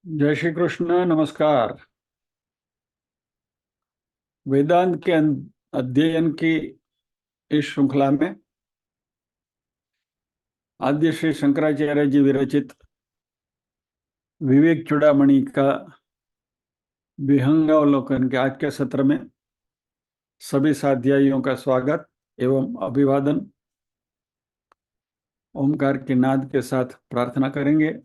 जय श्री कृष्ण। नमस्कार। वेदांत के अध्ययन की इस श्रृंखला में आद्य श्री शंकराचार्य जी विरचित विवेक चूड़ामणि का विहंगावलोकन के आज के सत्र में सभी साध्यायियों का स्वागत एवं अभिवादन। ओमकार के नाद के साथ प्रार्थना करेंगे।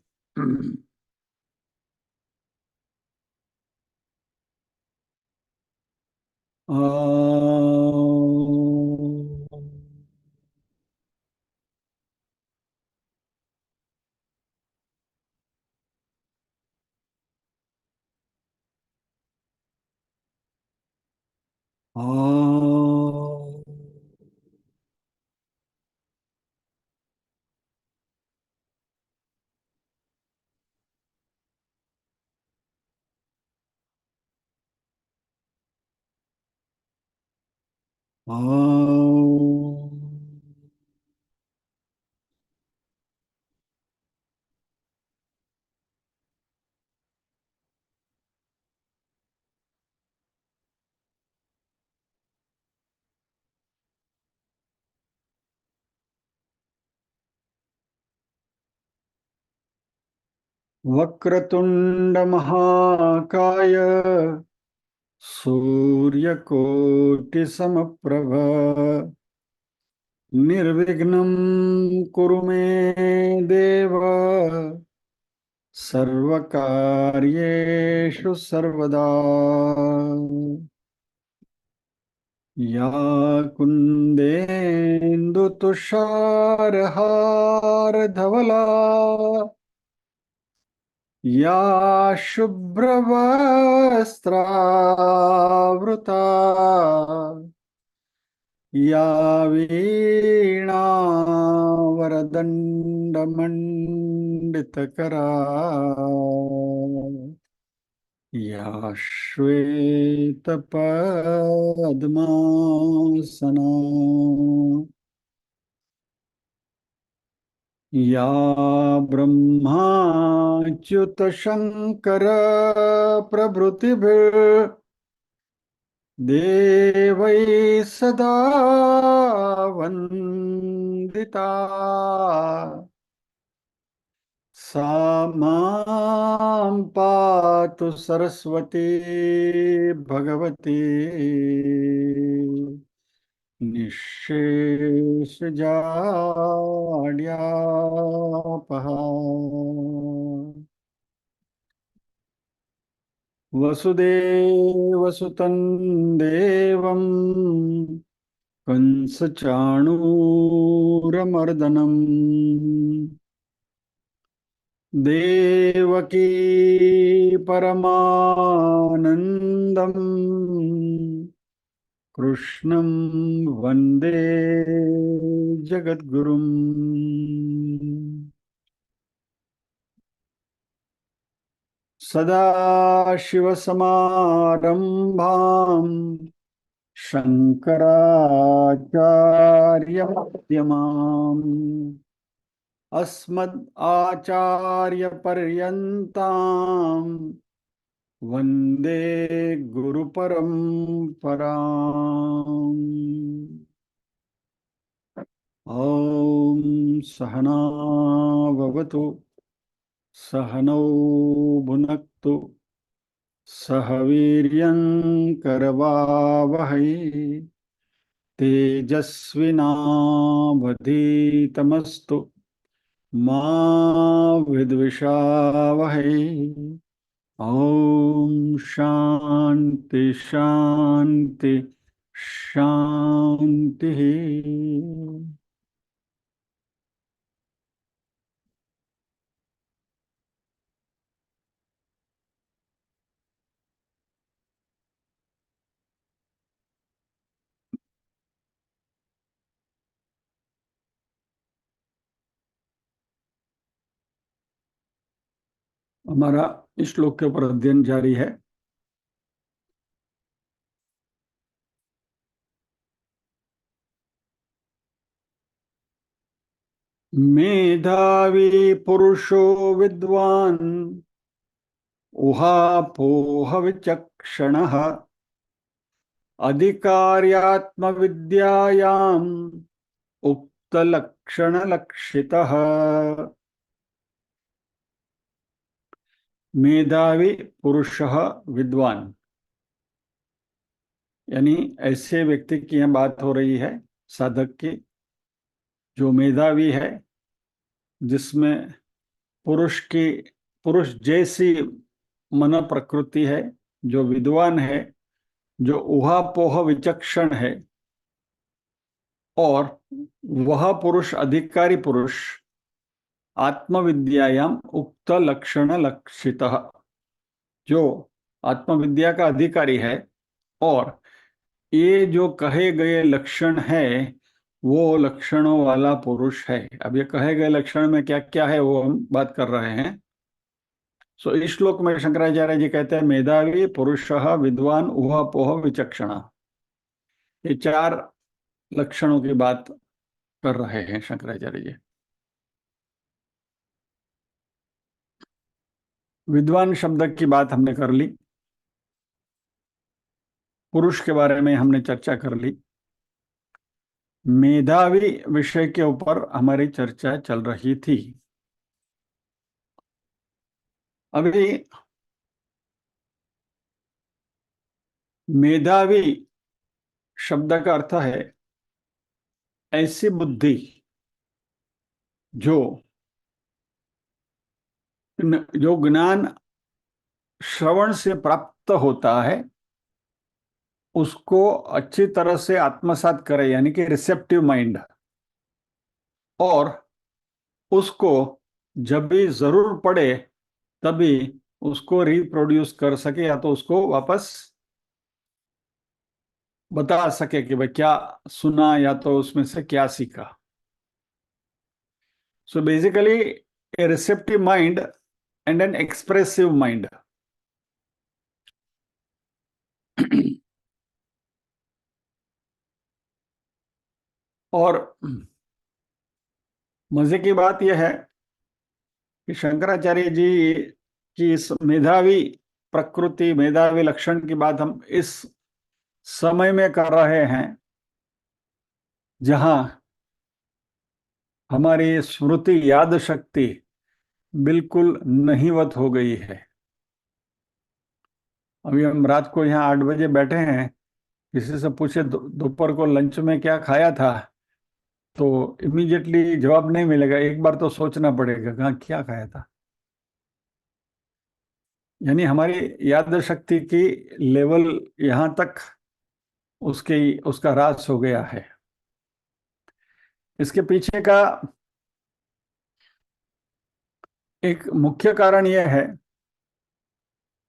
वक्रतुंड महाकाय सूर्यकोटि समप्रभ निर्विघ्नं कुरु मे देव सर्वकार्येषु सर्वदा। या कुन्देन्दु तुषारहार धवला या शुभ्रवस्त्रावृता या वीणावरदण्डमण्डितकरा या श्वेतपद्मासना या ब्रह्माच्युतशङ्कर प्रभृतिभिर्देवैः सदा वन्दिता सा मां पातु सरस्वती भगवती निःशेषजाड्यापहा। वसुदेवसुतं देवं कंसचाणूरमर्दनम् देवकी परमानन्दम् कृष्णं वन्दे जगद्गुरुम्। सदाशिवसमारम्भाम् शङ्कराचार्यमध्यमाम् अस्मदाचार्यपर्यन्ताम् वन्दे गुरुपरम्पराम्। ॐ सहना भवतु सहनौ भुनक्तु सह वीर्यङ्करवावहै तेजस्विनावधीतमस्तु मा विद्विषावहै। ओम शांति शांति शांति। हमारा इस श्लोक के ऊपर अध्ययन जारी है। मेधावी पुरुषो विद्वान् उहापोह विचक्षणः अधिकार्यात्मविद्यायाम् उक्तलक्षणलक्षितः। मेधावी पुरुषः विद्वान, यानी ऐसे व्यक्ति की यहाँ बात हो रही है, साधक की, जो मेधावी है, जिसमें पुरुष जैसी मन प्रकृति है, जो विद्वान है, जो उहापोह विचक्षण है, और वह पुरुष, अधिकारी पुरुष, आत्मविद्यायाम उक्त लक्षण लक्षितः, जो आत्मविद्या का अधिकारी है, और ये जो कहे गए लक्षण है वो लक्षणों वाला पुरुष है। अब ये कहे गए लक्षण में क्या क्या है वो हम बात कर रहे हैं। सो इस श्लोक में शंकराचार्य जी कहते हैं मेधावी पुरुषः विद्वान उहापोह विचक्षणा, ये चार लक्षणों की बात कर रहे हैं शंकराचार्य जी। विद्वान शब्द की बात हमने कर ली, पुरुष के बारे में हमने चर्चा कर ली, मेधावी विषय के ऊपर हमारी चर्चा चल रही थी। अभी मेधावी शब्द का अर्थ है ऐसी बुद्धि जो जो ज्ञान श्रवण से प्राप्त होता है उसको अच्छी तरह से आत्मसात करे, यानी कि रिसेप्टिव माइंड, और उसको जब भी जरूर पड़े तभी उसको रिप्रोड्यूस कर सके, या तो उसको वापस बता सके कि भाई क्या सुना या तो उसमें से क्या सीखा। So basically a receptive mind and an expressive mind. और मजे की बात यह है कि शंकराचार्य जी की इस मेधावी प्रकृति, मेधावी लक्षण की बात हम इस समय में कर रहे हैं जहां हमारी स्मृति, याद शक्ति बिल्कुल नहीवत हो गई है। अभी हम रात को यहाँ 8 बजे बैठे हैं, किसी से पूछे दोपहर को लंच में क्या खाया था, तो इमीडिएटली जवाब नहीं मिलेगा, एक बार तो सोचना पड़ेगा कहाँ क्या खाया था। यानी हमारी याद शक्ति की लेवल यहाँ तक उसका ह्रास हो गया है। इसके पीछे का एक मुख्य कारण यह है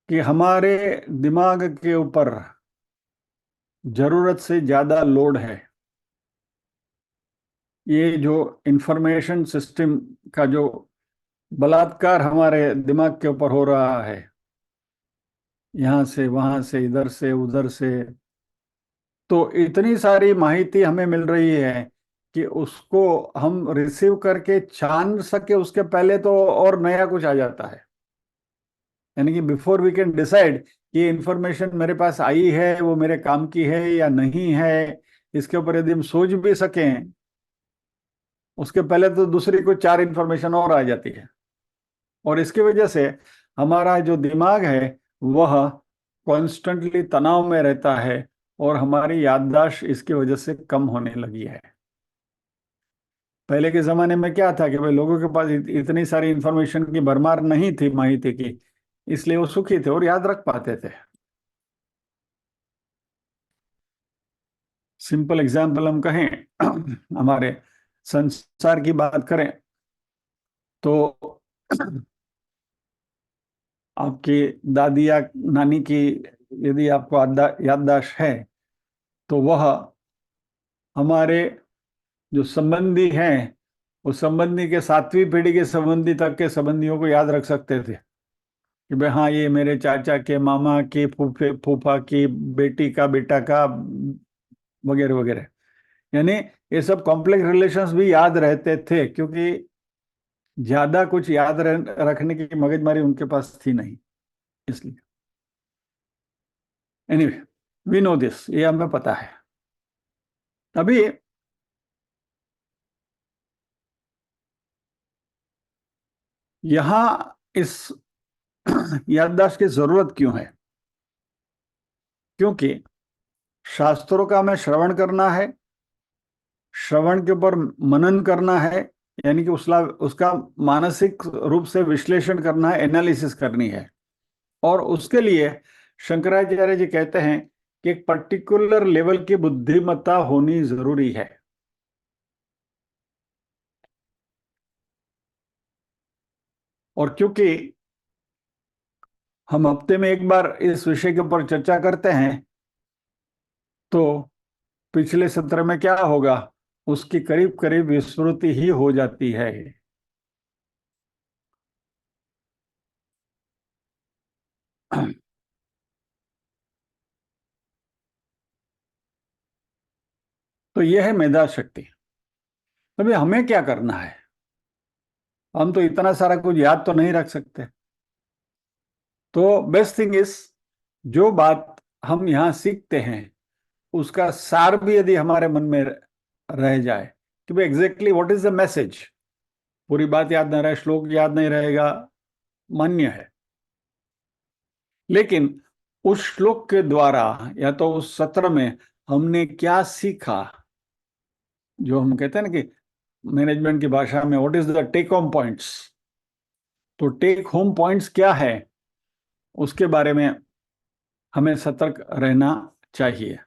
कि हमारे दिमाग के ऊपर जरूरत से ज्यादा लोड है। ये जो इंफॉर्मेशन सिस्टम का जो बलात्कार हमारे दिमाग के ऊपर हो रहा है, यहाँ से वहां से, इधर से उधर से, तो इतनी सारी माहिती हमें मिल रही है कि उसको हम रिसीव करके छान सके उसके पहले तो और नया कुछ आ जाता है। यानी कि बिफोर वी कैन डिसाइड कि इंफॉर्मेशन मेरे पास आई है, वो मेरे काम की है या नहीं है, इसके ऊपर यदि हम सोच भी सकें, उसके पहले तो दूसरी कोई चार इंफॉर्मेशन और आ जाती है। और इसकी वजह से हमारा जो दिमाग है वह कॉन्स्टेंटली तनाव में रहता है, और हमारी याददाश्त इसकी वजह से कम होने लगी है। पहले के जमाने में क्या था कि भाई लोगों के पास इतनी सारी इंफॉर्मेशन की भरमार नहीं थी, माहिती की, इसलिए वो सुखी थे और याद रख पाते थे। सिंपल एग्जाम्पल हम कहें, हमारे संसार की बात करें तो आपकी दादी या नानी की यदि आपको याददाश्त है तो वह हमारे जो संबंधी हैं, उस संबंधी के 7वीं पीढ़ी के संबंधी तक के संबंधियों को याद रख सकते थे कि भाई हाँ ये मेरे चाचा के मामा के फूफे फूफा की बेटी का बेटा का, वगैरह वगैरह। यानी ये सब कॉम्प्लेक्स रिलेशंस भी याद रहते थे, क्योंकि ज्यादा कुछ याद रखने की मगजमारी उनके पास थी नहीं। इसलिए एनीवे वी नो दिस, ये हमें पता है। अभी यहां इस याददाश्त की जरूरत क्यों है? क्योंकि शास्त्रों का हमें श्रवण करना है, श्रवण के ऊपर मनन करना है, यानी कि उसका मानसिक रूप से विश्लेषण करना है, एनालिसिस करनी है। और उसके लिए शंकराचार्य जी कहते हैं कि एक पर्टिकुलर लेवल की बुद्धिमत्ता होनी जरूरी है। और क्योंकि हम हफ्ते में एक बार इस विषय के ऊपर चर्चा करते हैं, तो पिछले सत्र में क्या होगा, उसकी करीब करीब विस्मृति ही हो जाती है। तो यह है मेधा शक्ति। अभी हमें क्या करना है? हम तो इतना सारा कुछ याद तो नहीं रख सकते। तो बेस्ट थिंग इज, जो बात हम यहाँ सीखते हैं उसका सार भी यदि हमारे मन में रह जाए कि भाई exactly what is the message. पूरी बात याद नहीं रहे, श्लोक याद नहीं रहेगा, मान्य है। लेकिन उस श्लोक के द्वारा या तो उस सत्र में हमने क्या सीखा, जो हम कहते हैं ना कि मैनेजमेंट की भाषा में what is the take home points, तो टेक होम पॉइंट्स क्या है उसके बारे में हमें सतर्क रहना चाहिए।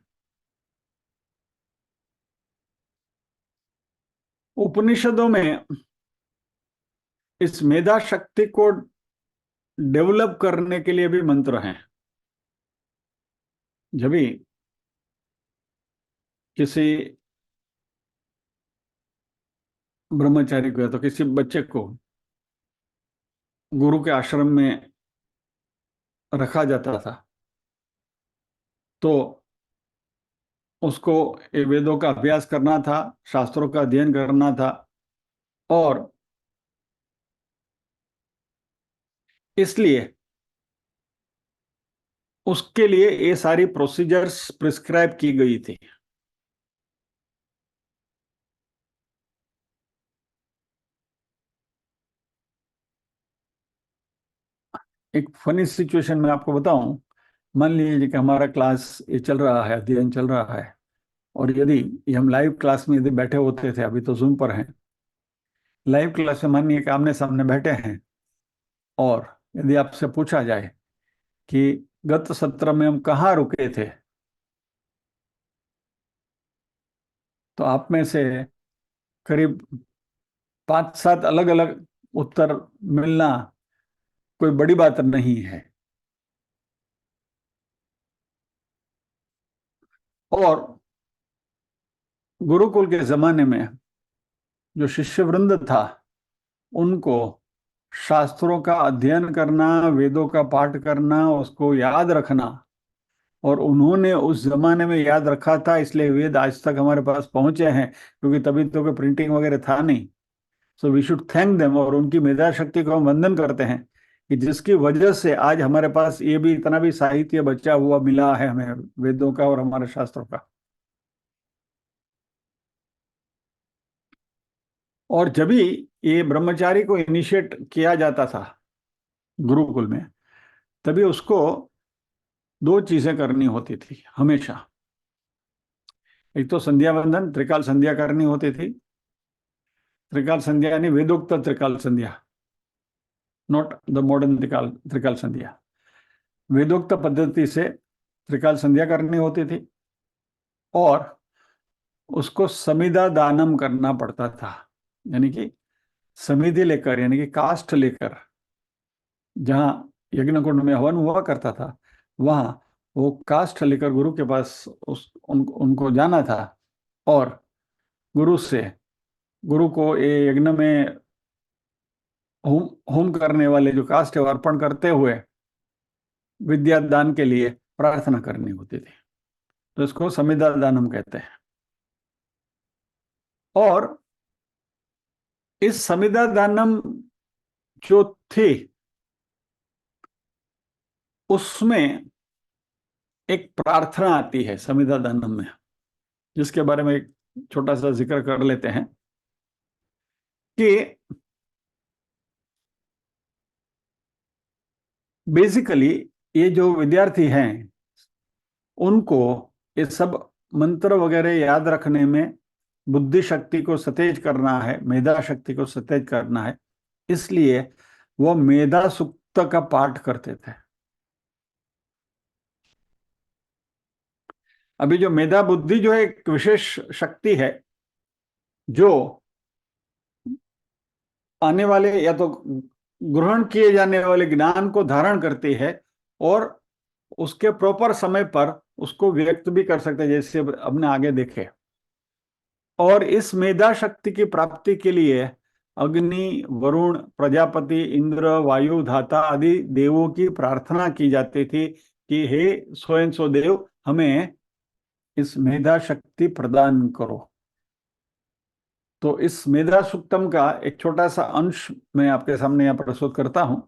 उपनिषदों में इस मेधा शक्ति को डेवलप करने के लिए भी मंत्र हैं। जब भी किसी ब्रह्मचारी को या तो किसी बच्चे को गुरु के आश्रम में रखा जाता था, तो उसको ये वेदों का अभ्यास करना था, शास्त्रों का अध्ययन करना था, और इसलिए उसके लिए ये सारी प्रोसीजर्स प्रिस्क्राइब की गई थी। एक फनी सिचुएशन में आपको बताऊं। मान लीजिए कि हमारा क्लास ये चल रहा है, अध्ययन चल रहा है, और यदि ये हम लाइव क्लास में यदि बैठे होते थे, अभी तो जूम पर हैं, लाइव क्लास में मानिए कि आमने सामने बैठे हैं, और यदि आपसे पूछा जाए कि गत सत्र में हम कहाँ रुके थे, तो आप में से करीब 5-7 अलग अलग उत्तर मिलना कोई बड़ी बात नहीं है। और गुरुकुल के जमाने में जो शिष्य वृंद था, उनको शास्त्रों का अध्ययन करना, वेदों का पाठ करना, उसको याद रखना, और उन्होंने उस जमाने में याद रखा था, इसलिए वेद आज तक हमारे पास पहुंचे हैं, क्योंकि तभी तो कोई प्रिंटिंग वगैरह था नहीं। So we should thank them, और उनकी मेधा शक्ति को हम वंदन करते हैं कि जिसकी वजह से आज हमारे पास ये भी इतना भी साहित्य बचा हुआ मिला है हमें, वेदों का और हमारे शास्त्रों का। और जब भी ये ब्रह्मचारी को इनिशिएट किया जाता था गुरुकुल में, तभी उसको दो चीजें करनी होती थी हमेशा। एक तो संध्या वंदन, त्रिकाल संध्या करनी होती थी। त्रिकाल संध्या यानी वेदोक्त त्रिकाल संध्या, नॉट द मॉडर्न त्रिकाल त्रिकाल संध्या। वेदोक्त पद्धति से त्रिकाल संध्या करनी होती थी, और उसको समिधा दानम करना पड़ता था। यानी कि समिधि लेकर, यानी कि कास्ट लेकर, जहाँ यज्ञ कुंड में हवन हुआ करता था, वहां वो कास्ट लेकर गुरु के पास उनको जाना था, और गुरु से, गुरु को ये यज्ञ में होम होम करने वाले जो कास्ट है वो अर्पण करते हुए विद्या दान के लिए प्रार्थना करनी होती थी। तो इसको समिधा दानम कहते हैं। और इस समिधा दानम जो थी, उसमें एक प्रार्थना आती है समिधादानम में, जिसके बारे में एक छोटा सा जिक्र कर लेते हैं कि बेसिकली ये जो विद्यार्थी हैं उनको ये सब मंत्र वगैरह याद रखने में बुद्धि शक्ति को सतेज करना है, मेधा शक्ति को सतेज करना है, इसलिए वो मेधा सुक्त का पाठ करते थे। अभी जो मेधा बुद्धि जो है एक विशेष शक्ति है जो आने वाले या तो ग्रहण किए जाने वाले ज्ञान को धारण करती है और उसके प्रॉपर समय पर उसको व्यक्त भी कर सकते हैं, जैसे हमने आगे देखे। और इस मेधा शक्ति की प्राप्ति के लिए अग्नि, वरुण, प्रजापति, इंद्र, वायु, धाता आदि देवों की प्रार्थना की जाती थी कि हे स्वयं सो देव, हमें इस मेधा शक्ति प्रदान करो। तो इस मेधा सूक्तम का एक छोटा सा अंश मैं आपके सामने यहाँ प्रस्तुत करता हूं।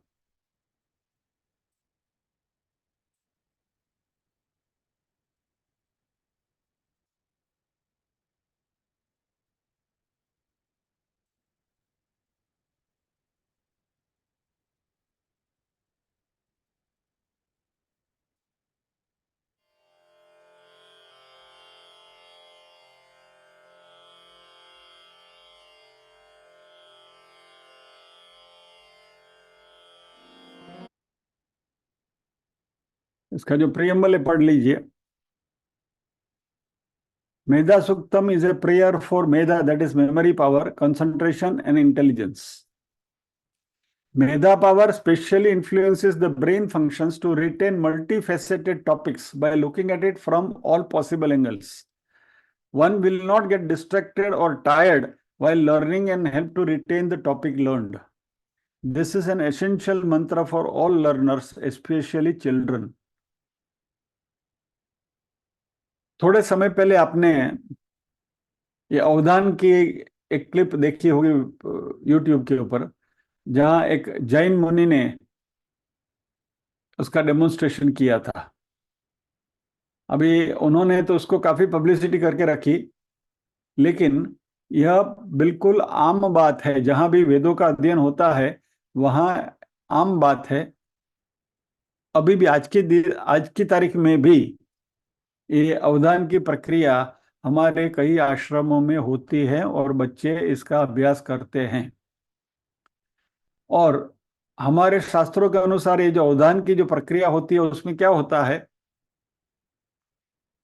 इसका जो प्रियम्बल है पढ़ लीजिए। Medha Suktam is a prayer for Medha, that is memory power, concentration and intelligence. Medha power specially influences the brain functions to retain multifaceted topics by looking at it from all possible angles. One will not get distracted or tired while learning and help to retain the topic learned. This is an essential mantra for all learners, especially children. थोड़े समय पहले आपने ये अवधान की एक clip देखी होगी YouTube के ऊपर, जहां एक जैन मुनि ने उसका डेमोन्स्ट्रेशन किया था। अभी उन्होंने तो उसको काफी पब्लिसिटी करके रखी, लेकिन यह बिल्कुल आम बात है, जहां भी वेदों का अध्ययन होता है वहां आम बात है। अभी भी आज की तारीख में भी ये अवधान की प्रक्रिया हमारे कई आश्रमों में होती है और बच्चे इसका अभ्यास करते हैं। और हमारे शास्त्रों के अनुसार ये जो अवधान की जो प्रक्रिया होती है उसमें क्या होता है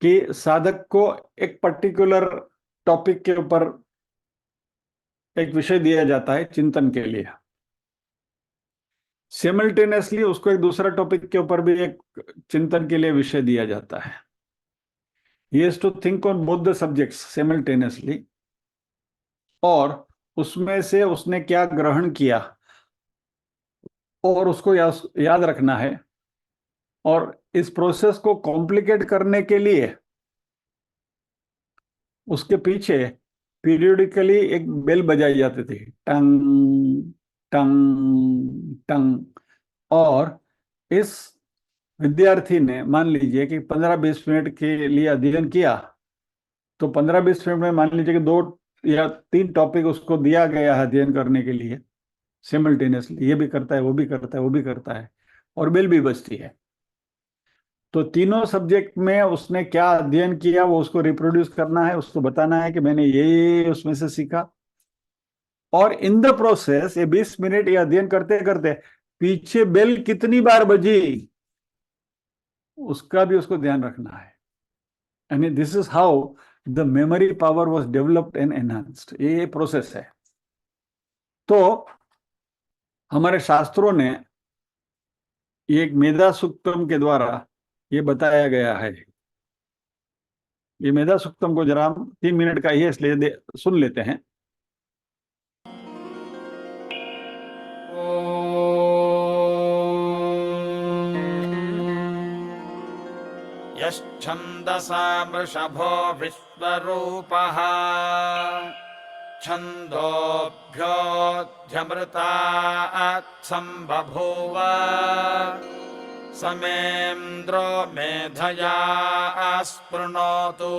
कि साधक को एक पर्टिकुलर टॉपिक के ऊपर एक विषय दिया जाता है चिंतन के लिए। सिमल्टेनियसली उसको एक दूसरा टॉपिक के ऊपर भी एक चिंतन के लिए विषय दिया जाता है। He has to think on both the subjects simultaneously, और उसमें से उसने क्या ग्रहण किया और उसको याद रखना है। और इस प्रोसेस को कॉम्प्लिकेट करने के लिए उसके पीछे पीरियडिकली एक बेल बजाई जाती थी, टंग टंग टंग। और इस विद्यार्थी ने मान लीजिए कि 15-20 मिनट के लिए अध्ययन किया, तो 15-20 मिनट में मान लीजिए कि 2 या 3 टॉपिक उसको दिया गया है अध्ययन करने के लिए सिमल्टेनियसली। ये भी करता है, वो भी करता है, वो भी करता है, और बेल भी बजती है। तो तीनों सब्जेक्ट में उसने क्या अध्ययन किया वो उसको रिप्रोड्यूस करना है, उसको बताना है कि मैंने ये उसमें से सीखा। और इन द प्रोसेस ये 20 मिनट ये अध्ययन करते करते पीछे बेल कितनी बार बजी उसका भी उसको ध्यान रखना है। And this is how the memory power was developed and enhanced. ये प्रोसेस है। तो हमारे शास्त्रों ने एक मेधा सूक्तम के द्वारा ये बताया गया है। ये मेधा सूक्तम को जरा हम 3 मिनट का ही है, इसलिए सुन लेते हैं। यश्छन्दसा वृषभो विश्वरूपः छन्दोभ्योऽध्यमृतात् सम्बभूव समेन्द्रो मेधया स्पृणोतु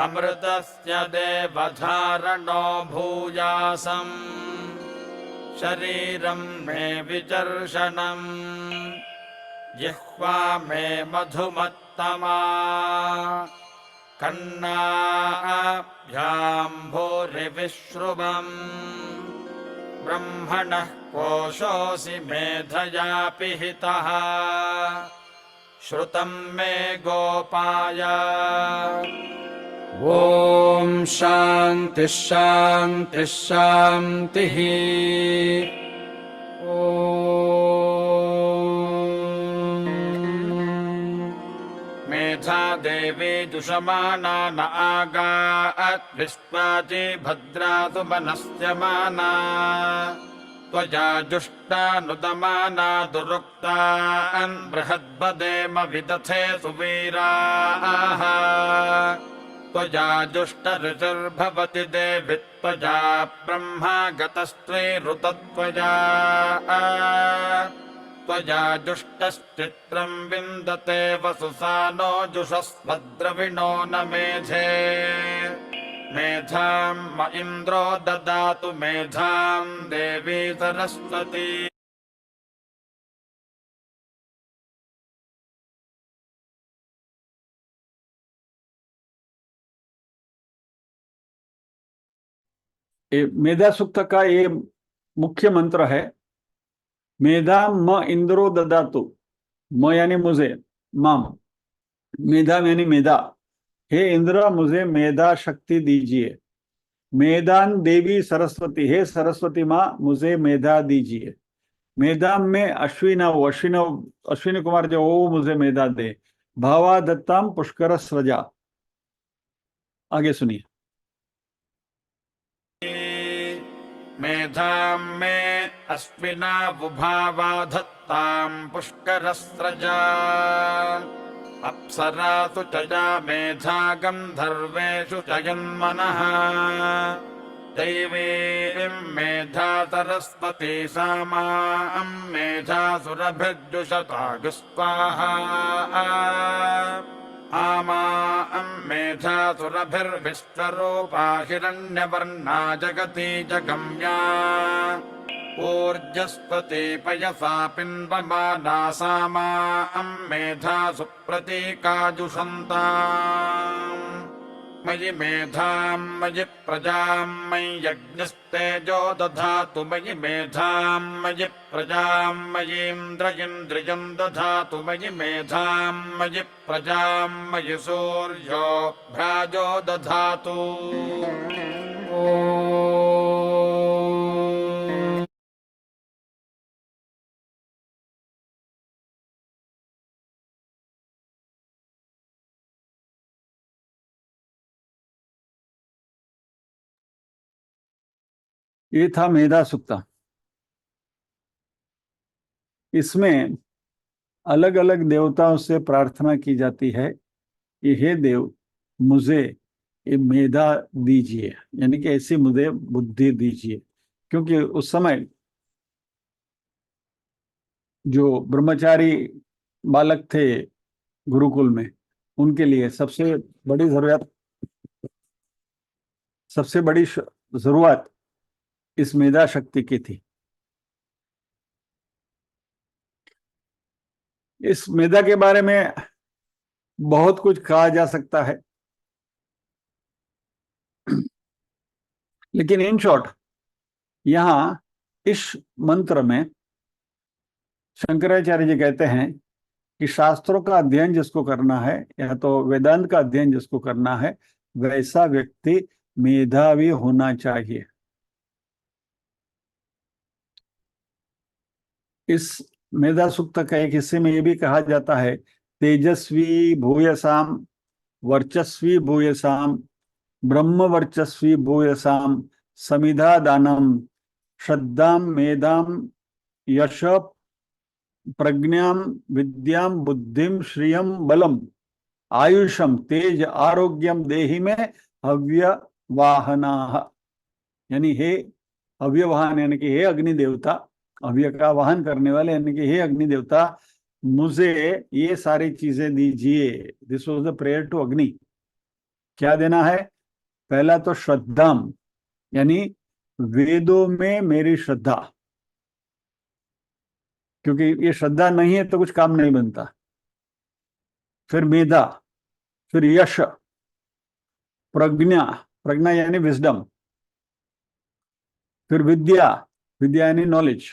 अमृतस्य देवधारणो भूयासम् शरीरं मे विचर्षणम् जिह्वा मे मधुमत्तमा कन्नाभ्यां भूरिविश्रुवम् ब्रह्मणः कोशोऽसि मेधया पिहितः श्रुतं मे गोपाय ॐ शान्तिः शान्तिः शान्तिः मेधा देवी जुषमाना न आगात् विश्वाची भद्रातु मनस्यमाना त्वया जुष्टानुदमाना दुरुक्तान् बृहद्बदेम विदथे सुवीराः त्वया जुष्टऋचिर्भवति देवि त्वया ब्रह्मा गतस्त्रीरुतत्वया त्वया जुष्टश्चित्रं विन्दते वसुसानो जुषस्वद्रविणो न मेधे मेधां म इन्द्रो ददातु मेधां देवी सरस्वती मेधा सूक्त का ये मुख्य मंत्र है। मेधा म इंद्रो ददातु, म यानी मुझे, माम मेधा यानी मेधा, हे इंद्र मुझे मेधा शक्ति दीजिए। मेधान देवी सरस्वती, हे सरस्वती माँ मुझे मेधा दीजिए। मेधा में अश्विनव अश्विनी कुमार जो वो मुझे मेधा दे। भावा दत्ताम पुष्कर स्रजा। आगे सुनिए। मेधां मे अश्विना बुभावा धत्तां पुष्करस्रजा अप्सरासु चया मेधा गन्धर्वेषु च यन्मनः दैवीं मेधा सरस्वती सा मां मेधासुरभिर्जुषतागुस्वाहा आमां मेधासुरभिर्विश्वरूपा हिरण्यवर्णा जगती जगम्या ऊर्जस्पति पयसा पिन्वमाना सा मां मेधासु प्रतीकाजुषन्ताम् मयि मेधां मयि प्रजां मयि यज्ञस्तेजो दधातु मयि मेधां मयि प्रजां मयीन्द्रियं दधातु मयि मेधां मयि प्रजां मयि सूर्यो भ्राजो दधातु ये था मेधा सूक्त। इसमें अलग अलग देवताओं से प्रार्थना की जाती है कि हे देव मुझे ये मेधा दीजिए, यानी कि ऐसी मुझे बुद्धि दीजिए। क्योंकि उस समय जो ब्रह्मचारी बालक थे गुरुकुल में, उनके लिए सबसे बड़ी जरूरत इस मेधा शक्ति की थी। इस मेधा के बारे में बहुत कुछ कहा जा सकता है, लेकिन इन शॉर्ट यहाँ इस मंत्र में शंकराचार्य जी कहते हैं कि शास्त्रों का अध्ययन जिसको करना है या तो वेदांत का अध्ययन जिसको करना है, वैसा व्यक्ति मेधावी होना चाहिए। इस मेधा सूक्त का एक हिस्से में यह भी कहा जाता है, तेजस्वी भूयसाम वर्चस्वी भूयसाम ब्रह्म वर्चस्वी भूयसाम समिधा दानम श्रद्धाम मेधाम यश प्रज्ञाम विद्याम बुद्धिम श्रियम बलम आयुषम तेज आरोग्यम देहि में हव्य वाहना। यानी हे हव्य वाहन, यानी कि हे अग्नि देवता, हव्य का वाहन करने वाले, यानी कि हे अग्नि देवता मुझे ये सारी चीजें दीजिए। This was the prayer to Agni. क्या देना है? पहला तो श्रद्धाम, यानी वेदों में मेरी श्रद्धा, क्योंकि ये श्रद्धा नहीं है तो कुछ काम नहीं बनता। फिर मेधा, फिर यश, प्रज्ञा, प्रज्ञा यानी विजडम, फिर विद्या, विद्या यानी नॉलेज,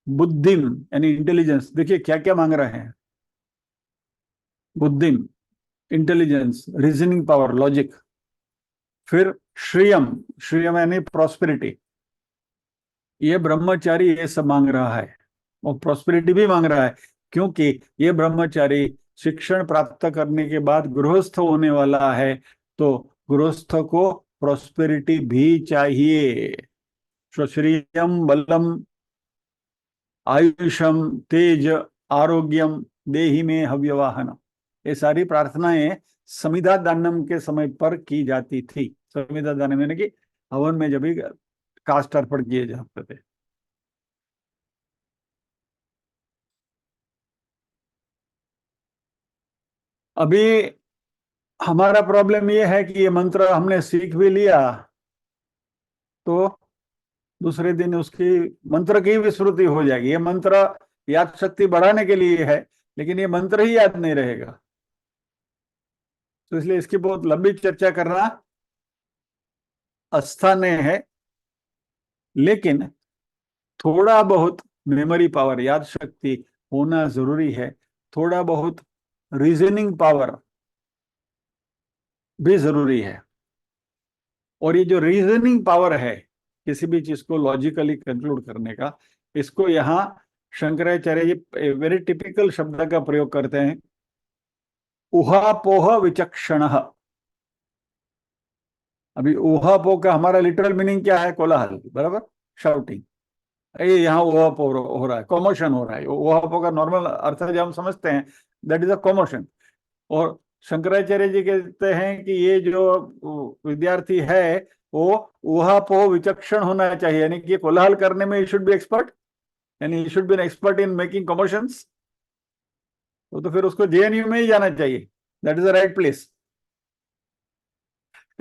बुद्धिम यानी इंटेलिजेंस। देखिए क्या क्या मांग रहे हैं। बुद्धिम, इंटेलिजेंस, रीजनिंग पावर, लॉजिक। फिर श्रियम, श्रियम यानी प्रॉस्पेरिटी। ये ब्रह्मचारी ये सब मांग रहा है, और प्रॉस्पेरिटी भी मांग रहा है, क्योंकि ये ब्रह्मचारी शिक्षण प्राप्त करने के बाद गृहस्थ होने वाला है। तो गृहस्थ को प्रॉस्पेरिटी भी चाहिए। श्रीयम, बलम, आयुषम, तेज, आरोग्यम, देहि में हव्यवाहन। ये सारी प्रार्थनाएं समिधा दानम के समय पर की जाती थी। समिधा दानम यानी कि हवन में जब भी काष्ठ अर्पण किए जाते थे। अभी हमारा प्रॉब्लम ये है कि ये मंत्र हमने सीख भी लिया, तो दूसरे दिन उसकी मंत्र की विस्मृति हो जाएगी। ये मंत्र याद शक्ति बढ़ाने के लिए है, लेकिन ये मंत्र ही याद नहीं रहेगा। तो इसलिए इसकी बहुत लंबी चर्चा करना अस्थान्य है। लेकिन थोड़ा बहुत मेमोरी पावर, याद शक्ति होना जरूरी है। थोड़ा बहुत रीजनिंग पावर भी जरूरी है। और ये जो रीजनिंग पावर है किसी भी चीज को लॉजिकली कंक्लूड करने का, इसको यहाँ शंकराचार्य जी वेरी टिपिकल शब्द का प्रयोग करते हैं, उहापोह विचक्षण। अभी उहापोह का हमारा लिटरल मीनिंग क्या है? कोलाहल, बराबर, शाउटिंग। ये यहाँ उहापोह हो रहा है, कॉमोशन हो रहा है। उहापोह का नॉर्मल अर्थ जो हम समझते हैं, दैट इज अ कॉमोशन। और शंकराचार्य जी कहते हैं कि ये जो विद्यार्थी है वो ऊहापोह विचक्षण होना चाहिए, यानी कि कोलाहल करने में ही शुड बी एक्सपर्ट, यानी he should be an expert in making commotions. तो फिर उसको जेएनयू में ही जाना चाहिए, that is the right place.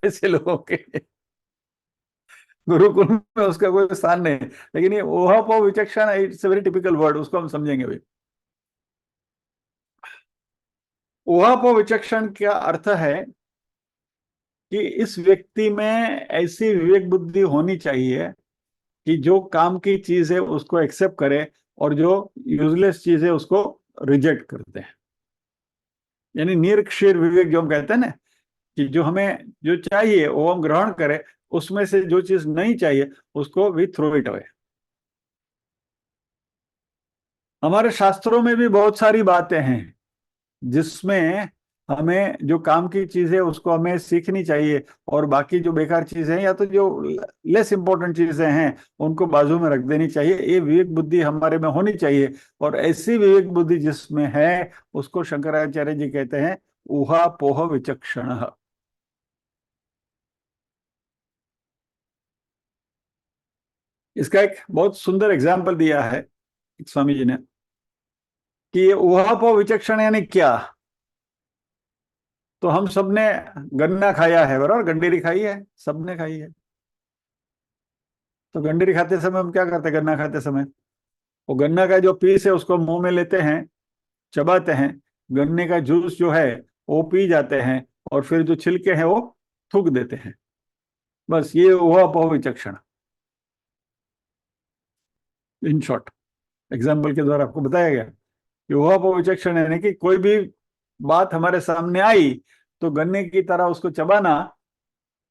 ऐसे लोगों के गुरुकुल में उसका कोई स्थान नहीं है। लेकिन ये ऊहापोह विचक्षण, it's a very typical word, उसको हम समझेंगे भाई। ऊहापोह विचक्षण का अर्थ है कि इस व्यक्ति में ऐसी विवेक बुद्धि होनी चाहिए कि जो काम की चीज है उसको एक्सेप्ट करे, और जो यूजलेस चीज है उसको रिजेक्ट करते हैं। यानी निरक्षीर विवेक जो हम कहते हैं ना, कि जो हमें जो चाहिए वो हम ग्रहण करें, उसमें से जो चीज नहीं चाहिए उसको भी थ्रो इट अवे। हमारे शास्त्रों में भी बहुत सारी बातें हैं जिसमें हमें जो काम की चीज है उसको हमें सीखनी चाहिए, और बाकी जो बेकार चीजें हैं या तो जो लेस इंपॉर्टेंट चीजें हैं उनको बाजू में रख देनी चाहिए। ये विवेक बुद्धि हमारे में होनी चाहिए, और ऐसी विवेक बुद्धि जिसमें है उसको शंकराचार्य जी कहते हैं ऊहा पोह विचक्षण। इसका एक बहुत सुंदर एग्जाम्पल दिया है स्वामी जी ने, कि ये ऊहा पोह विचक्षण यानी क्या। तो हम सबने गन्ना खाया है, बराबर, गंडेरी खाई है, सबने खाई है। तो गंडेरी खाते समय हम क्या करते हैं? गन्ना खाते समय वो गन्ना का जो पीस है उसको मुंह में लेते हैं, चबाते हैं, गन्ने का जूस जो है वो पी जाते हैं, और फिर जो छिलके हैं वो थूक देते हैं। बस ये हुआ अपोह विचक्षण, इन शॉर्ट। एग्जाम्पल के द्वारा आपको बताया गया कि हुआ अपोह विचक्षण यानी कि कोई भी बात हमारे सामने आई तो गन्ने की तरह उसको चबाना,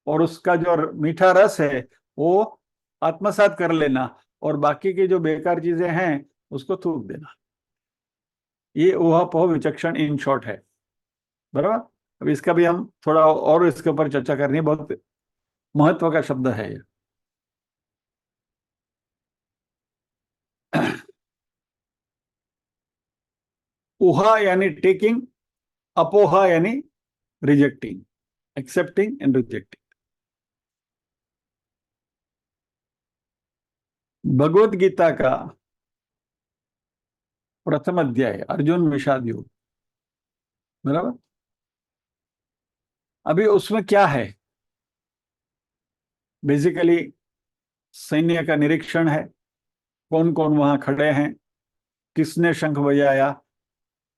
और उसका जो मीठा रस है वो आत्मसात कर लेना, और बाकी की जो बेकार चीजें हैं उसको थूक देना। ये ऊहापोह विचक्षण इन शॉर्ट है, बराबर। अब इसका भी हम थोड़ा और इसके ऊपर चर्चा करनी है, बहुत महत्व का शब्द है ये। उहा यानी टेकिंग, अपोहा यानी rejecting, accepting and rejecting. Bhagavad Gita का प्रथम अध्याय अर्जुन विषाद युद्ध, बराबर। अभी उसमें क्या है, बेसिकली सैन्य का निरीक्षण है, कौन कौन वहां खड़े हैं, किसने शंख बजाया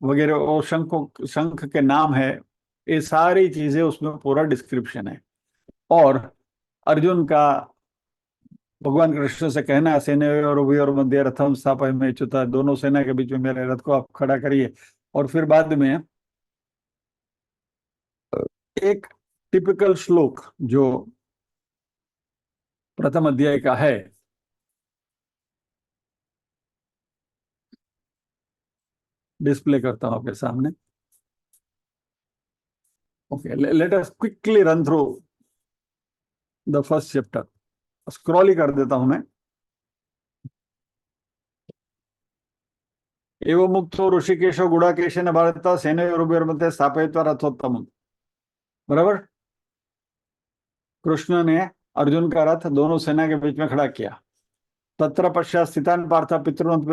वगैरह, और शंख के नाम है, ये सारी चीजें उसमें पूरा डिस्क्रिप्शन है। और अर्जुन का भगवान कृष्ण से कहना है, सेनयोर उभयोर मध्ये रथम स्थापयामि च्युता, दोनों सेना के बीच में मेरे रथ को आप खड़ा करिए। और फिर बाद में एक टिपिकल श्लोक जो प्रथम अध्याय का है, डिस्प्ले करता हूं आपके सामने। Okay, let us quickly run through the first chapter. Scroll ही कर देता हूं मैं। एवं मुक्तो ऋषिकेशो गुड़ाकेशन भारत सेनयोरुभयोर्मध्ये स्थापयित्वा रथोत्तमम्, बराबर। कृष्ण ने अर्जुन का रथ दोनों सेना के बीच में खड़ा किया। तत्र पश्चात स्थितान पार्थ पितृवंत,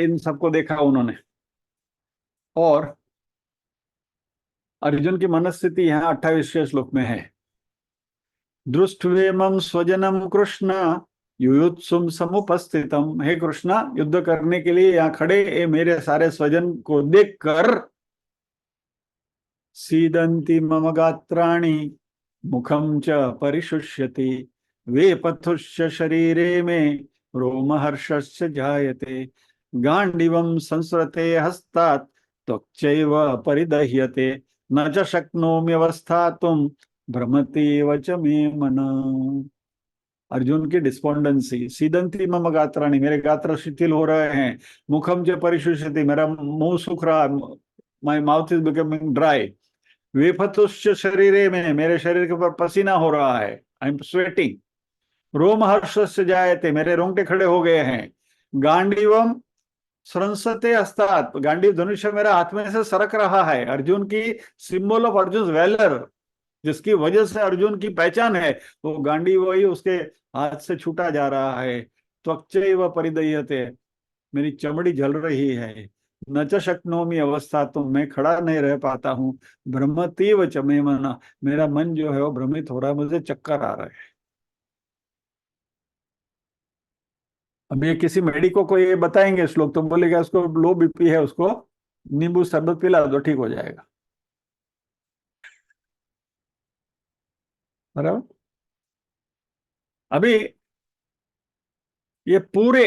इन सबको देखा उन्होंने। और अर्जुन की मनस्थिति यहाँ 28वें श्लोक में है। दृष्टवेमं स्वजनम कृष्ण युयुत्सुम समुपस्थितम, हे कृष्णा, युद्ध करने के लिए यहाँ खड़े ये मेरे सारे स्वजन को देखकर, सीदंती मम गात्राणि मुखम च परिशुष्यति, वे पथुश्च शरीरे में रोमहर्षश्च जायते, गांडीवं संसृते हस्तात् त्वक्चैव परिदह्यते, न च शक्नोम्यवस्थातुं भ्रमतीव च मे मन। अर्जुन की डिस्पोंडेंसी, सीदंती मम गात्राणि, मेरे गात्र शिथिल हो रहे हैं, मुखम च परिशुष्यति, मेरा मुंह सूख रहा, my mouth is becoming dry, वेपथुश्च शरीरे में, मेरे शरीर के ऊपर पसीना हो रहा है, आई एम स्वेटिंग, रोम हर्ष से जायते, मेरे रोंगटे खड़े हो गए हैं, गांडीवम स्रंसते हस्तात्, गांडीव धनुष्य मेरा हाथ में से सरक रहा है। अर्जुन की सिंबल ऑफ अर्जुन वैलर, जिसकी वजह से अर्जुन की पहचान है, वो गांडीव वही उसके हाथ से छूटा जा रहा है। त्वक्चैव परिदह्यते, मेरी चमड़ी जल रही है। न च शक्नोमि अवस्था, तो मैं खड़ा नहीं रह पाता हूँ। भ्रमतीव च मे मन, मेरा मन जो है वो भ्रमित हो रहा है, मुझे चक्कर आ रहा है। अब ये किसी मेडिको को ये बताएंगे श्लोक तो बोलेगा उसको लो बीपी है, उसको नींबू शरबत पिला दो ठीक हो जाएगा, बराबर। अभी ये पूरे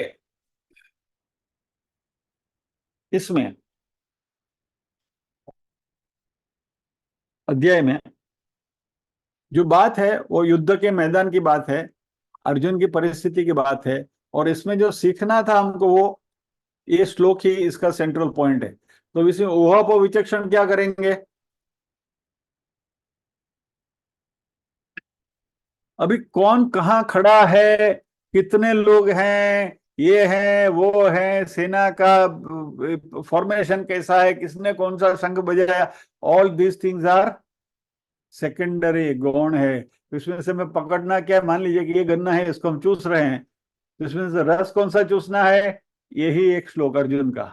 इसमें अध्याय में जो बात है वो युद्ध के मैदान की बात है, अर्जुन की परिस्थिति की बात है। और इसमें जो सीखना था हमको, वो ये श्लोक ही इसका सेंट्रल पॉइंट है। तो इसमें ऊहापोह विचक्षण क्या करेंगे। अभी कौन कहाँ खड़ा है, कितने लोग हैं, ये है वो है, सेना का फॉर्मेशन कैसा है, किसने कौन सा शंख बजाया, all these things are secondary, गौण है। तो इसमें से मैं पकड़ना क्या है, मान लीजिए कि ये गन्ना है, इसको हम चूस रहे हैं, तो इसमें से रस कौन सा चूसना है, यही एक श्लोक अर्जुन का।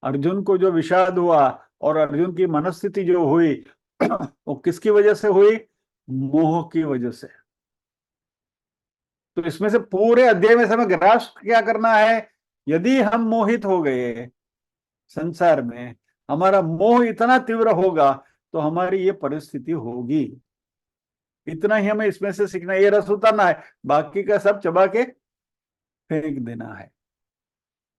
अर्जुन को जो विषाद हुआ और अर्जुन की मनस्थिति जो हुई वो किसकी वजह से हुई, मोह की वजह से। तो इसमें से पूरे अध्याय में से हमें ग्रास्प क्या करना है, यदि हम मोहित हो गए संसार में, हमारा मोह इतना तीव्र होगा तो हमारी ये परिस्थिति होगी। इतना ही हमें इसमें से सीखना है, ये रस उतारना है, बाकी का सब चबा के फेंक देना है।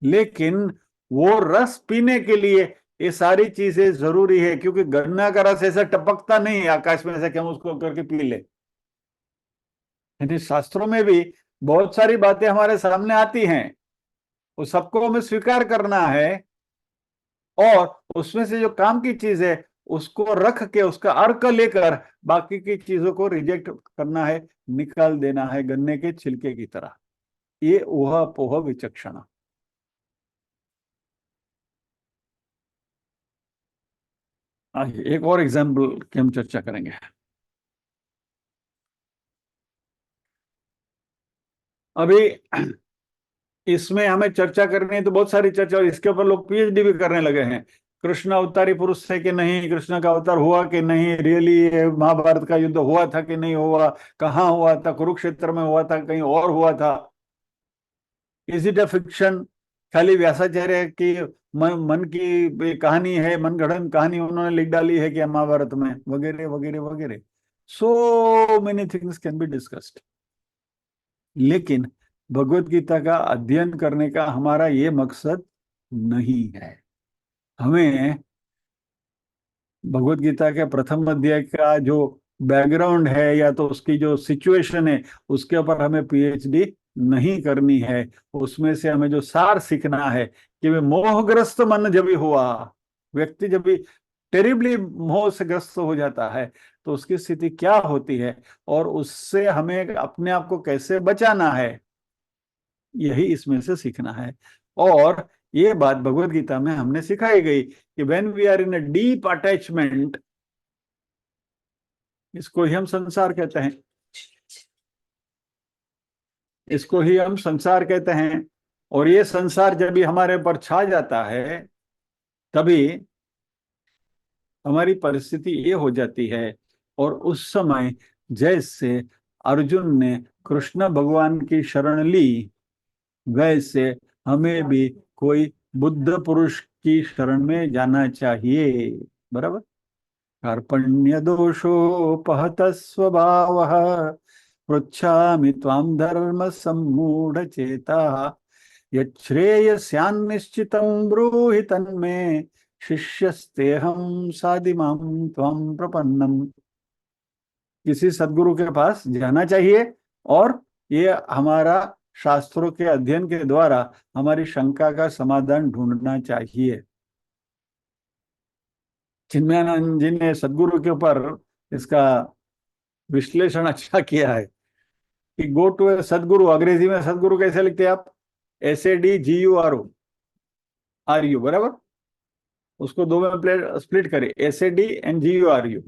लेकिन वो रस पीने के लिए ये सारी चीजें जरूरी है, क्योंकि गन्ना का रस ऐसा टपकता नहीं है आकाश में से कि हम उसको करके पी ले। यानी शास्त्रों में भी बहुत सारी बातें हमारे सामने आती हैं, वो सबको हमें स्वीकार करना है, और उसमें से जो काम की चीज है उसको रख के उसका अर्क लेकर बाकी की चीजों को रिजेक्ट करना है, निकाल देना है गन्ने के छिलके की तरह। ये ऊहापोह विचक्षणा। आइए एक और एग्जाम्पल की हम चर्चा करेंगे। अभी इसमें हमें चर्चा करनी है तो बहुत सारी चर्चा, और इसके ऊपर लोग पीएचडी भी करने लगे हैं। कृष्ण अवतारी पुरुष थे कि नहीं, कृष्ण का अवतार हुआ कि नहीं, रियली महाभारत का युद्ध हुआ था कि नहीं हुआ, कहाँ हुआ था, कुरुक्षेत्र में हुआ था कहीं और हुआ था, इज इट अ फिक्शन, खाली व्यासाचार्य की मन की कहानी है, मनगढ़ंत कहानी उन्होंने लिख डाली है कि महाभारत में, वगैरह वगैरह वगैरह। So many things can be discussed. लेकिन भगवत गीता का अध्ययन करने का हमारा ये मकसद नहीं है। हमें भगवत गीता के प्रथम अध्याय का जो बैकग्राउंड है या तो उसकी जो सिचुएशन है उसके ऊपर हमें पीएचडी नहीं करनी है। उसमें से हमें जो सार सीखना है कि वे मोहग्रस्त मन जब भी हुआ, व्यक्ति जब भी टेरिबली मोह से ग्रस्त हो जाता है तो उसकी स्थिति क्या होती है, और उससे हमें अपने आप को कैसे बचाना है, यही इसमें से सीखना है। और ये बात भगवत गीता में हमने सिखाई गई कि when we are in a deep attachment, इसको ही हम संसार कहते हैं, इसको ही हम संसार कहते हैं। और ये संसार जब भी हमारे पर छा जाता है तभी हमारी परिस्थिति ये हो जाती है। और उस समय जैसे अर्जुन ने कृष्ण भगवान की शरण ली, वैसे हमें भी कोई बुद्ध पुरुष की शरण में जाना चाहिए। बराबर। कार्पण्य दोषोपहत स्वभाव, पृच्छामि त्वां धर्म सम्मूढ़ चेता, यच्छ्रेयस्यान्निश्चितं ब्रूहि तन्मे, शिष्यस्तेहं साधिमां त्वां प्रपन्नम। किसी सदगुरु के पास जाना चाहिए और ये हमारा शास्त्रों के अध्ययन के द्वारा हमारी शंका का समाधान ढूंढना चाहिए। चिन्मयानंद जी ने सदगुरु के ऊपर इसका विश्लेषण अच्छा किया है कि गो टू ए सदगुरु, अंग्रेजी में सदगुरु कैसे लिखते हैं आप, SADGURU, बराबर। उसको दो में स्प्लिट करें, SAD and GURU।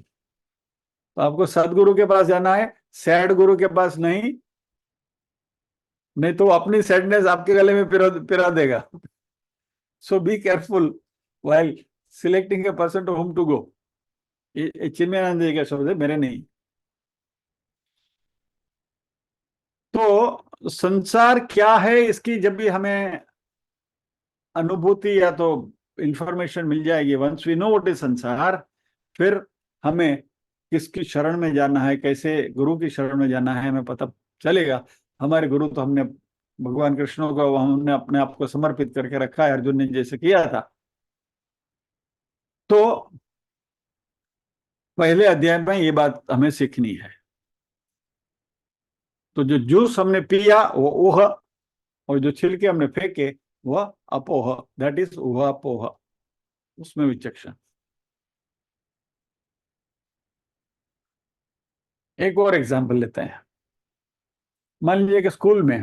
तो आपको सदगुरु के पास जाना है, सैड गुरु के पास नहीं, नहीं तो अपनी सैडनेस आपके गले में पिरा देगा। So be careful while selecting a person to whom to go। ये चिन्मयानंद जी का शब्द है, मेरे नहीं। तो संसार क्या है, इसकी जब भी हमें अनुभूति या तो इंफॉर्मेशन मिल जाएगी, once we know what is sansar, फिर हमें किसकी शरण में जाना है, कैसे गुरु की शरण में जाना है, हमें पता चलेगा। हमारे गुरु तो हमने भगवान कृष्ण को हमने अपने आप को समर्पित करके रखा है, अर्जुन ने जैसे किया था। तो पहले अध्याय में ये बात हमें सीखनी है। तो जो जूस हमने पिया वो ऊह, और जो छिलके हमने फेंके वह अपोह, दैट इज ऊह अपोह, उसमें विचक्षण। एक और एग्जाम्पल लेते हैं। मान लीजिए कि स्कूल में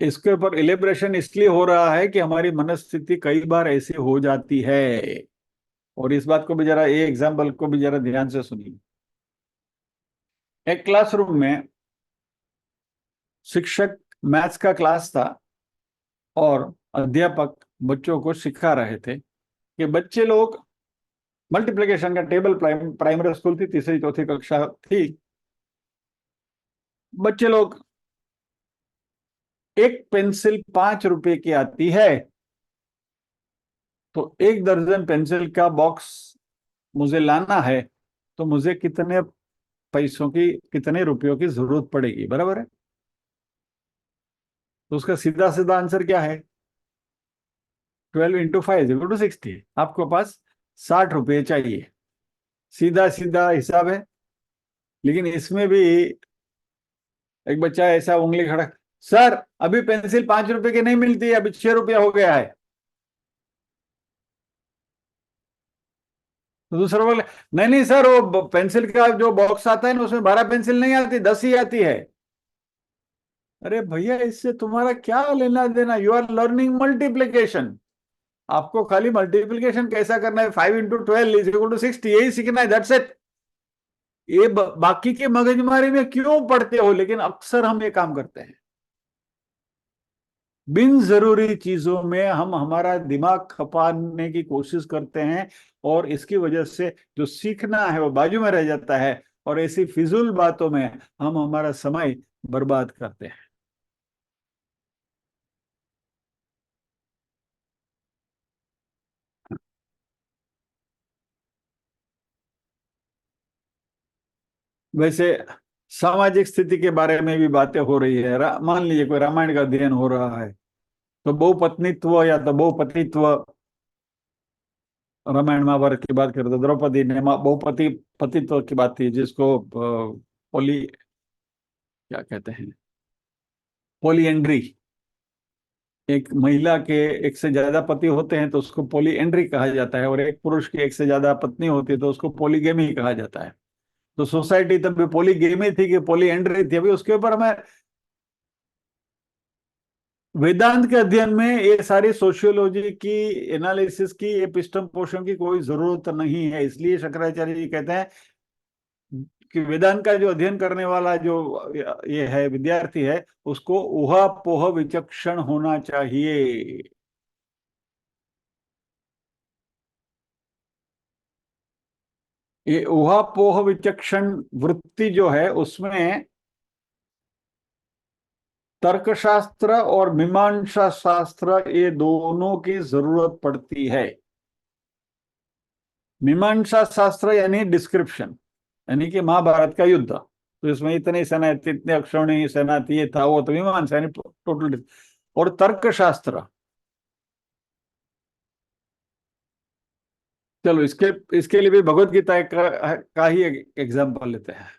इसके ऊपर इलेबरेशन इसलिए हो रहा है कि हमारी मनस्थिति कई बार ऐसी हो जाती है। और इस बात को भी जरा, ये एग्जाम्पल को भी जरा ध्यान से सुनिए। एक क्लासरूम में शिक्षक मैथ्स का क्लास था और अध्यापक बच्चों को सिखा रहे थे कि बच्चे लोग, मल्टीप्लिकेशन का टेबल, प्राइमरी स्कूल थी, तीसरी चौथी कक्षा थी, बच्चे लोग, एक पेंसिल 5 रुपए की आती है, तो 1 दर्जन पेंसिल का बॉक्स मुझे लाना है, तो मुझे कितने पैसों की, कितने रुपयों की जरूरत पड़ेगी, बराबर है। तो उसका सीधा सीधा आंसर क्या है, 12 × 5 = 60। आपको पास 60 रुपये चाहिए, सीधा सीधा हिसाब है। लेकिन इसमें भी एक बच्चा ऐसा उंगली खड़ा, सर अभी पेंसिल 5 रुपए की नहीं मिलती, अभी 6 रुपया हो गया है। तो दूसरा बोले, नहीं नहीं सर, वो पेंसिल का जो बॉक्स आता है ना उसमें 12 पेंसिल नहीं आती, 10 ही आती है। अरे भैया, इससे तुम्हारा क्या लेना देना, यू आर लर्निंग मल्टीप्लीकेशन। आपको खाली मल्टीप्लीकेशन कैसा करना है, 5 × 12 = 60, यही सीखना है, दैट्स इट। ये बाकी के मगजमारी में क्यों पढ़ते हो, लेकिन अक्सर हम ये काम करते हैं। बिन जरूरी चीजों में हम हमारा दिमाग खपाने की कोशिश करते हैं, और इसकी वजह से जो सीखना है वो बाजू में रह जाता है, और ऐसी फिजूल बातों में हम हमारा समय बर्बाद करते हैं। वैसे सामाजिक स्थिति के बारे में भी बातें हो रही है। मान लीजिए कोई रामायण का अध्ययन हो रहा है, तो बहुपत्नीत्व या तो बहुपतित्व, रामायण महाभारत की बात करें तो द्रौपदी ने बहुपति पतित्व की बात थी, जिसको पोली क्या कहते हैं, पोलिएंड्री। एक महिला के एक से ज्यादा पति होते हैं तो उसको पोलिएंड्री कहा जाता है, और एक पुरुष की एक से ज्यादा पत्नी होती है तो उसको पोलीगेमी कहा जाता है। तो सोसाइटी तब भी पोलीगेमी थी कि पोलिएंड्री थी, अभी उसके ऊपर हमें वेदांत के अध्ययन में ये सारी सोशियोलॉजी की, एनालिसिस की, एपिस्टम पोषण की कोई जरूरत नहीं है। इसलिए शंकराचार्य जी कहते हैं कि वेदांत का जो अध्ययन करने वाला जो ये है विद्यार्थी है, उसको ऊहापोह विचक्षण होना चाहिए। ये ऊहापोह विचक्षण वृत्ति जो है उसमें तर्कशास्त्र और मीमांसा शास्त्र, ये दोनों की जरूरत पड़ती है। मीमांसा शास्त्र यानी डिस्क्रिप्शन, यानी कि महाभारत का युद्ध, तो इसमें इतनी सेना थी, इतने अक्षौणी सेना थी, ये था वो, तो मीमांसा यानी टोटल। और तर्कशास्त्र, चलो इसके इसके लिए भी भगवत गीता का ही एग्जाम्पल लेते हैं।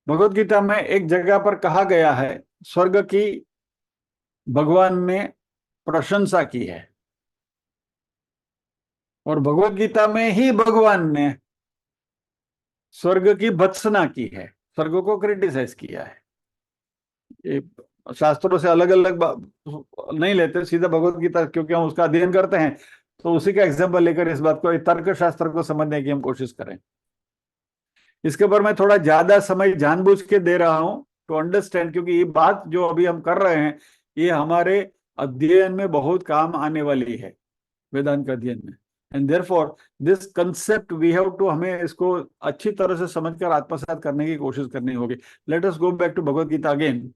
भगवत गीता में एक जगह पर कहा गया है, स्वर्ग की भगवान ने प्रशंसा की है, और भगवत गीता में ही भगवान ने स्वर्ग की भत्सना की है, स्वर्ग को क्रिटिसाइज किया है। ये शास्त्रों से अलग अलग नहीं लेते, सीधा भगवत गीता क्योंकि हम उसका अध्ययन करते हैं, तो उसी का एग्जाम्पल लेकर इस बात को, तर्क शास्त्र को समझने की हम कोशिश करें। इसके ऊपर मैं थोड़ा ज्यादा समय जानबूझ के दे रहा हूं टू अंडरस्टैंड, क्योंकि ये बात जो अभी हम कर रहे हैं ये हमारे अध्ययन में बहुत काम आने वाली है, वेदांत का अध्ययन में। And therefore this concept we have to, हमें इसको अच्छी तरह से समझकर आत्मसात करने की कोशिश करनी होगी। Let us go back to Bhagavad Gita again.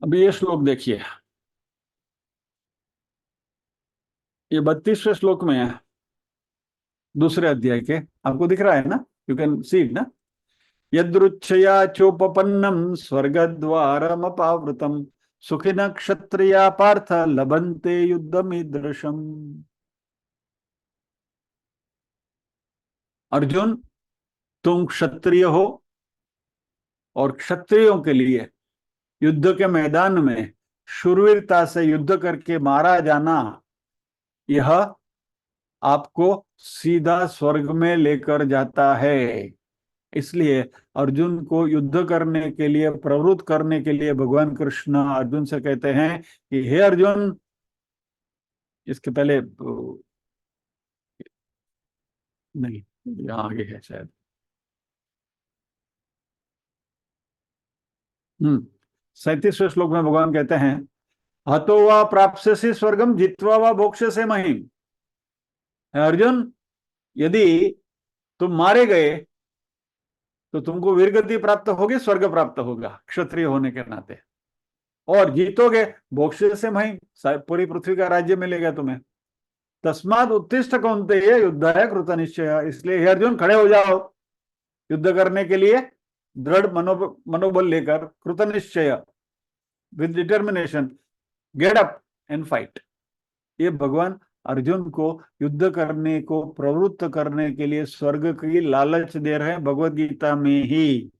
अभी ये श्लोक देखिए, ये 32वें श्लोक में है, दूसरे अध्याय के। आपको दिख रहा है ना? यू कैन सी इट ना? यदृच्छया चोपपन्नम स्वर्गद्वारमपावृतम सुखिन क्षत्रिया पार्थ लभन्ते युद्धमीदृशम। अर्जुन, तुम क्षत्रिय हो, और क्षत्रियों के लिए युद्ध के मैदान में शूरवीरता से युद्ध करके मारा जाना, यह आपको सीधा स्वर्ग में लेकर जाता है। इसलिए अर्जुन को युद्ध करने के लिए, प्रवृत्त करने के लिए भगवान कृष्ण अर्जुन से कहते हैं कि हे अर्जुन, इसके पहले नहीं, यहाँ आगे है शायद। 37वें श्लोक में भगवान कहते हैं, हतो वा प्राप्स्यसि स्वर्गम जित्वा वा भोक्ष्यसे महीम। अर्जुन, यदि तुम मारे गए तो तुमको वीरगति प्राप्त होगी, स्वर्ग प्राप्त होगा क्षत्रिय होने के नाते, और जीतोगे भोक्ष्य से मही, पूरी पृथ्वी का राज्य मिलेगा तुम्हें। तस्माद उत्तिष्ठ कौन्तेय युद्धाय कृत निश्चय। इसलिए हे अर्जुन, खड़े हो जाओ युद्ध करने के लिए, दृढ़ मनोबल लेकर, कृत निश्चय, with determination, get up and fight. ये भगवान अर्जुन को युद्ध करने को प्रवृत्त करने के लिए स्वर्ग की लालच दे रहे हैं भगवत गीता में ही,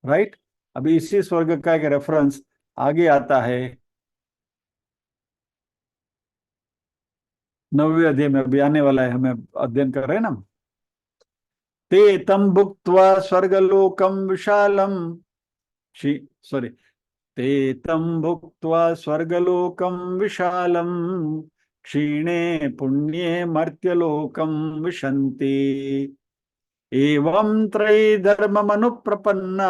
राइट? अभी इसी स्वर्ग का एक रेफरेंस आगे आता है 9वें अध्याय में, अभी आने वाला है, हमें अध्ययन कर रहे हैं ना। ते तम भुक्त्वा स्वर्गलोकम विशालम, सॉरी, ते तं भुक्त्वा स्वर्गलोकं विशालं क्षीणे पुण्ये मर्त्यलोकं विशन्ति। एवं त्रयी धर्ममनुप्रपन्ना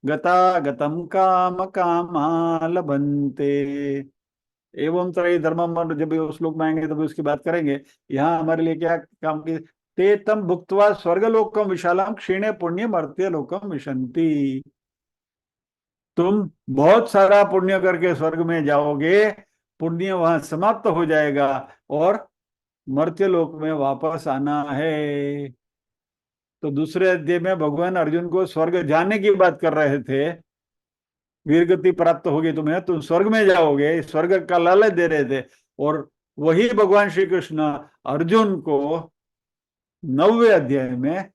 गतागतं काम कामा लभन्ते। एवं त्रयी धर्मम, जब उस श्लोक में आएंगे तभी उसकी बात करेंगे। यहाँ हमारे लिए क्या काम की, ते तम भुक्त्वा स्वर्गलोकम विशालम क्षीणे पुण्य मर्त्य लोकम विशंति। तुम बहुत सारा पुण्य करके स्वर्ग में जाओगे, पुण्य वहां समाप्त हो जाएगा और मर्त्य लोक में वापस आना है। तो दूसरे अध्याय में भगवान अर्जुन को स्वर्ग जाने की बात कर रहे थे। वीर गति प्राप्त होगी तुम्हें, तुम स्वर्ग में जाओगे, स्वर्ग का लालच दे रहे थे। और वही भगवान श्री कृष्ण अर्जुन को 9वें अध्याय में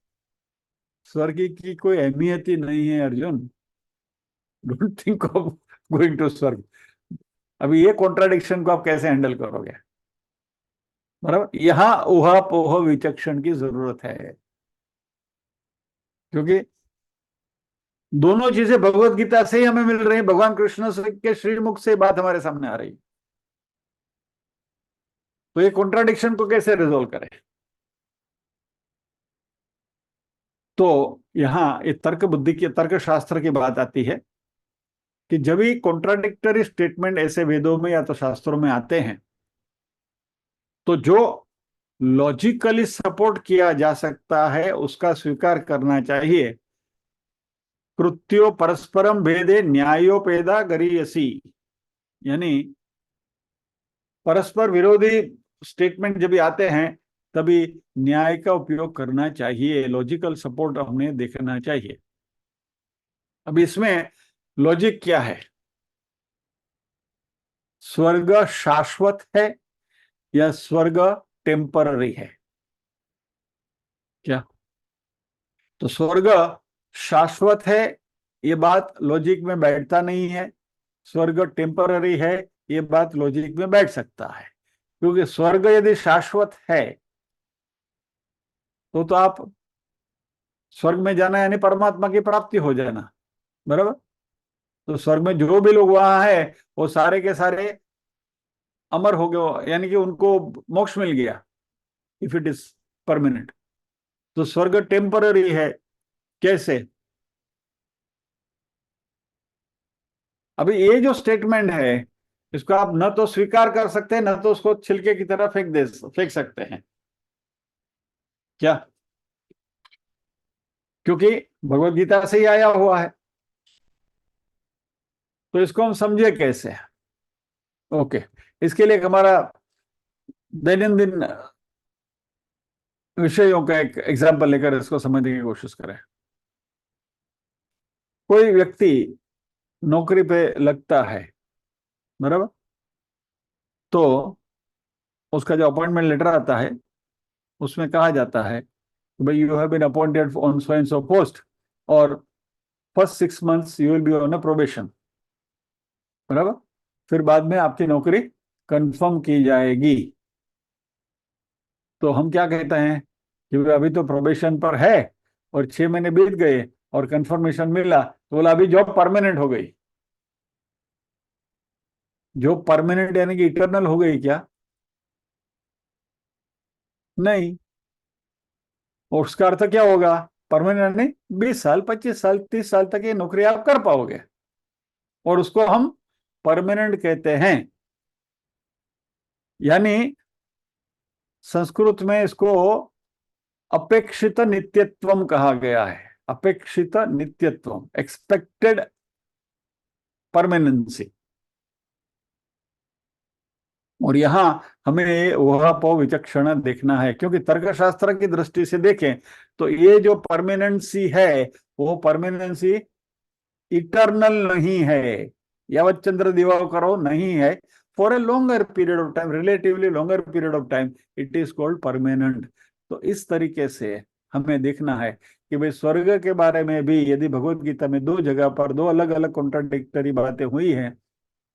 स्वर्ग की कोई अहमियत ही नहीं है Arjun, don't think of going to swarg. अभी ये कॉन्ट्राडिक्शन को आप कैसे हैंडल करोगे? बराबर, यहां ऊहापोह विचक्षण की जरूरत है, क्योंकि दोनों चीजें भगवत गीता से ही हमें मिल रही है, भगवान कृष्ण के श्रीमुख से बात हमारे सामने आ रही है। तो ये कॉन्ट्राडिक्शन को कैसे रिजोल्व करें? तो यहां ये तर्क बुद्धि की, तर्क शास्त्र की बात आती है कि जब भी कॉन्ट्राडिक्टरी स्टेटमेंट ऐसे वेदों में या तो शास्त्रों में आते हैं, तो जो लॉजिकली सपोर्ट किया जा सकता है उसका स्वीकार करना चाहिए। कृत्यो परस्परम भेदे न्यायोपेदा गरीयसी, यानी परस्पर विरोधी स्टेटमेंट जब भी आते हैं तभी न्याय का उपयोग करना चाहिए, लॉजिकल सपोर्ट हमें देखना चाहिए। अब इसमें लॉजिक क्या है? स्वर्ग शाश्वत है या स्वर्ग टेम्पररी है? क्या? तो स्वर्ग शाश्वत है, ये बात लॉजिक में बैठता नहीं है। स्वर्ग टेम्पररी है, ये बात लॉजिक में बैठ सकता है। क्योंकि स्वर्ग यदि शाश्वत है तो आप स्वर्ग में जाना यानी परमात्मा की प्राप्ति हो जाना, बराबर। तो स्वर्ग में जो भी लोग वहां है वो सारे के सारे अमर हो गए, यानी कि उनको मोक्ष मिल गया, इफ इट इज परमानेंट। तो स्वर्ग टेम्पररी है कैसे? अभी ये जो स्टेटमेंट है इसको आप न तो स्वीकार कर सकते हैं, न तो उसको छिलके की तरह फेंक सकते हैं। क्या? क्योंकि भगवत गीता से ही आया हुआ है। तो इसको हम समझे कैसे? ओके, इसके लिए हमारा दैनंदिन विषयों का एक एग्जाम्पल लेकर इसको समझने की कोशिश करें। कोई व्यक्ति नौकरी पे लगता है, बराबर। तो उसका जो अपॉइंटमेंट लेटर आता है उसमें कहा जाता है कि भाई you have been appointed on so and so post, और first 6 months you will be on a probation, बराबर। फिर बाद में आपकी नौकरी कंफर्म की जाएगी। तो हम क्या कहते हैं कि भाई अभी तो प्रोबेशन पर है और 6 महीने बीत गए और कंफर्मेशन मिला, तो बोला अभी जॉब परमानेंट हो गई। जॉब परमानेंट यानी कि इटर्नल हो गई क्या? नहीं। और उसका अर्थ क्या होगा? परमानेंट नहीं, 20 साल 25 साल 30 साल तक ये नौकरी आप कर पाओगे, और उसको हम परमानेंट कहते हैं। यानी संस्कृत में इसको अपेक्षित नित्यत्वम कहा गया है। अपेक्षित नित्यत्वम, एक्सपेक्टेड परमानेंसी। और यहां हमें वह पो विचक्षण देखना है, क्योंकि तर्कशास्त्र की दृष्टि से देखें तो ये जो परमानेंसी है वो परमानेंसी इटर्नल नहीं है, यावत चंद्र दिवाकरो नहीं है। For a longer period of time, relatively longer period of time, it is called permanent. तो इस तरीके से हमें देखना है कि भाई स्वर्ग के बारे में भी यदि भगवत गीता में 2 जगह पर 2 अलग अलग कॉन्ट्राडिक्टरी बातें हुई हैं,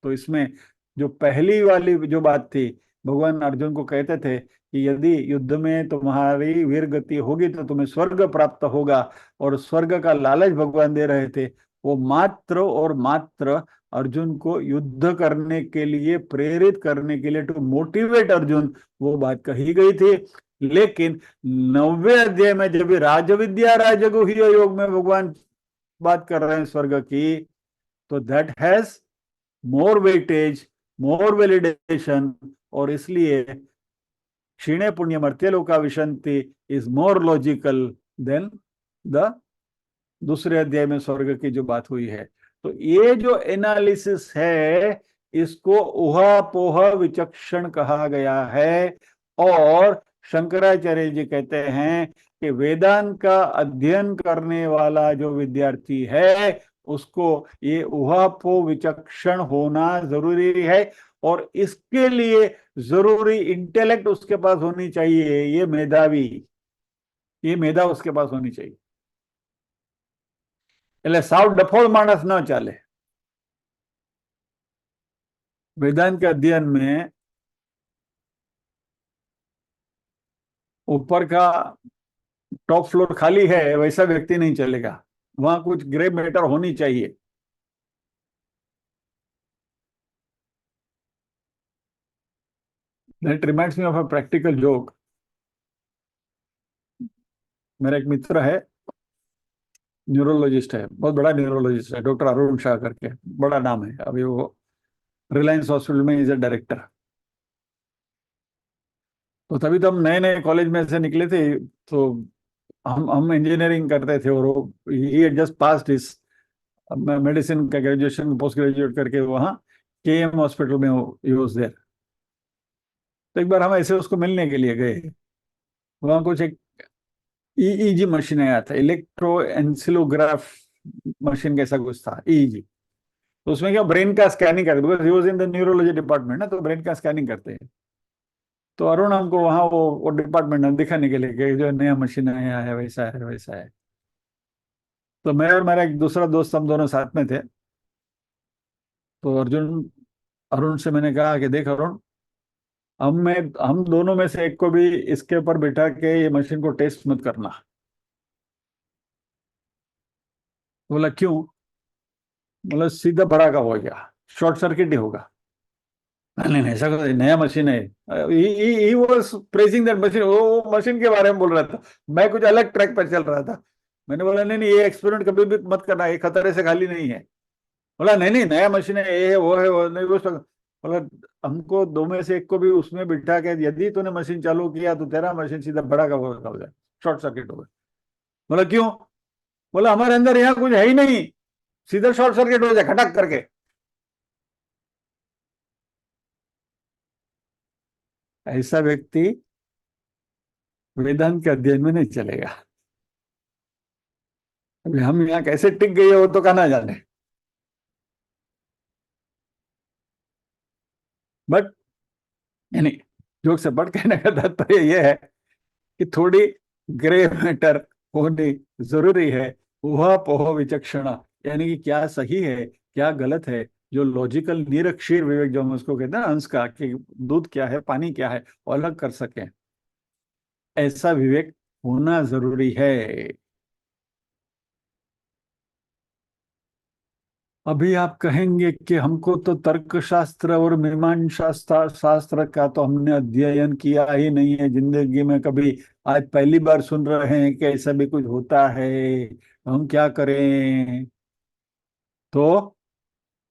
तो इसमें जो पहली वाली जो बात थी, भगवान अर्जुन को कहते थे कि यदि युद्ध में तुम्हारी वीर गति होगी तो तुम्हें स्वर्ग प्राप्त होगा, और स्वर्ग का लालच भगवान दे रहे थे, वो मात्र और मात्र अर्जुन को युद्ध करने के लिए प्रेरित करने के लिए, टू मोटिवेट अर्जुन, वो बात कही गई थी। लेकिन 9वें अध्याय में जब राजविद्या राजगुह्य योग में भगवान बात कर रहे हैं स्वर्ग की, तो that has more weightage, more validation, और इसलिए क्षीणे पुण्य मर्त्यलोका विशंति is more logical than the दूसरे अध्याय में स्वर्ग की जो बात हुई है। तो ये जो एनालिसिस है, इसको ऊहापोह विचक्षण कहा गया है। और शंकराचार्य जी कहते हैं कि वेदांत का अध्ययन करने वाला जो विद्यार्थी है, उसको ये ऊहापोह विचक्षण होना जरूरी है, और इसके लिए जरूरी इंटेलेक्ट उसके पास होनी चाहिए, ये मेधा उसके पास होनी चाहिए। એટલે સાવ ડફોળ માણસ ન ચાલે। वेदांत के अध्ययन में ऊपर का टॉप फ्लोर खाली है वैसा व्यक्ति नहीं चलेगा, वहां कुछ ग्रे मैटर होनी चाहिए। That reminds me of a practical joke. मेरा एक मित्र है, न्यूरोलॉजिस्ट है, बहुत बड़ा न्यूरोलॉजिस्ट है, डॉक्टर अरुण शाह करके, बड़ा नाम है। अभी वो रिलायंस हॉस्पिटल में इज अ डायरेक्टर। तो तभी तो हम नए नए कॉलेज में से निकले थे, तो हम इंजीनियरिंग करते थे, और ही जस्ट पास्ड हिज मेडिसिन का ग्रेजुएशन, पोस्ट ग्रेजुएट करके वहाँ केएम हॉस्पिटल में ही वाज देयर। तो एक बार हम ऐसे उसको मिलने के लिए गए, वहाँ कुछ एक ईईजी मशीन आया था, इलेक्ट्रो एंसिलोग्राफ मशीन कैसा कुछ था, ईईजी। तो उसमें क्या ब्रेन का स्कैनिंग करते, because he was in the neurology department ना, तो ब्रेन का स्कैनिंग करते हैं। तो अरुण हमको वहाँ वो डिपार्टमेंट में दिखाने के लिए कि जो नया मशीन आया है वैसा है वैसा है। तो मैं और मेरा एक दूसरा दोस्त, हम दोनों साथ में थे। तो अरुण से मैंने कहा कि देख अरुण, हम दोनों में से एक को भी इसके ऊपर बिठा के ये मशीन को टेस्ट मत करना। तो बोला क्यों? बोला सीधा भड़ाका हो गया, शॉर्ट सर्किट ही होगा। नहीं नहीं, ऐसा कुछ नहीं, नया मशीन है। He was praising that machine, वो मशीन के बारे में बोल रहा था, मैं कुछ अलग ट्रैक पर चल रहा था। मैंने बोला नहीं नहीं, ये एक्सपेरिमेंट कभी भी मत करना, ये खतरे से खाली नहीं है। बोला नहीं नहीं, नया मशीन है, ये है वो नहीं वो सब। बोला हमको दो में से एक को भी उसमें बिठा के यदि तूने मशीन चालू किया तो तेरा मशीन सीधा बड़ा का हो जाए, शॉर्ट सर्किट हो गया। बोला क्यों? बोला हमारे अंदर यहाँ कुछ है ही नहीं, सीधा शॉर्ट सर्किट हो जाए खटक करके। ऐसा व्यक्ति वेदांत के अध्ययन में नहीं चलेगा। अभी हम यहाँ कैसे टिक गए हो तो कहना जाने। बट यानी जोक से बढ़ कहने का तात्पर्य यह है कि थोड़ी ग्रे मैटर होनी जरूरी है। उहा पोह विचक्षणा, यानी कि क्या सही है क्या गलत है, जो लॉजिकल निरक्षीर विवेक जो हम उसको कहते हैं अंश का, कि दूध क्या है पानी क्या है, वो अलग कर सकें, ऐसा विवेक होना जरूरी है। अभी आप कहेंगे कि हमको तो तर्कशास्त्र और मीमांसा शास्त्र का तो हमने अध्ययन किया ही नहीं है जिंदगी में कभी, आज पहली बार सुन रहे हैं कि ऐसा भी कुछ होता है, हम क्या करें? तो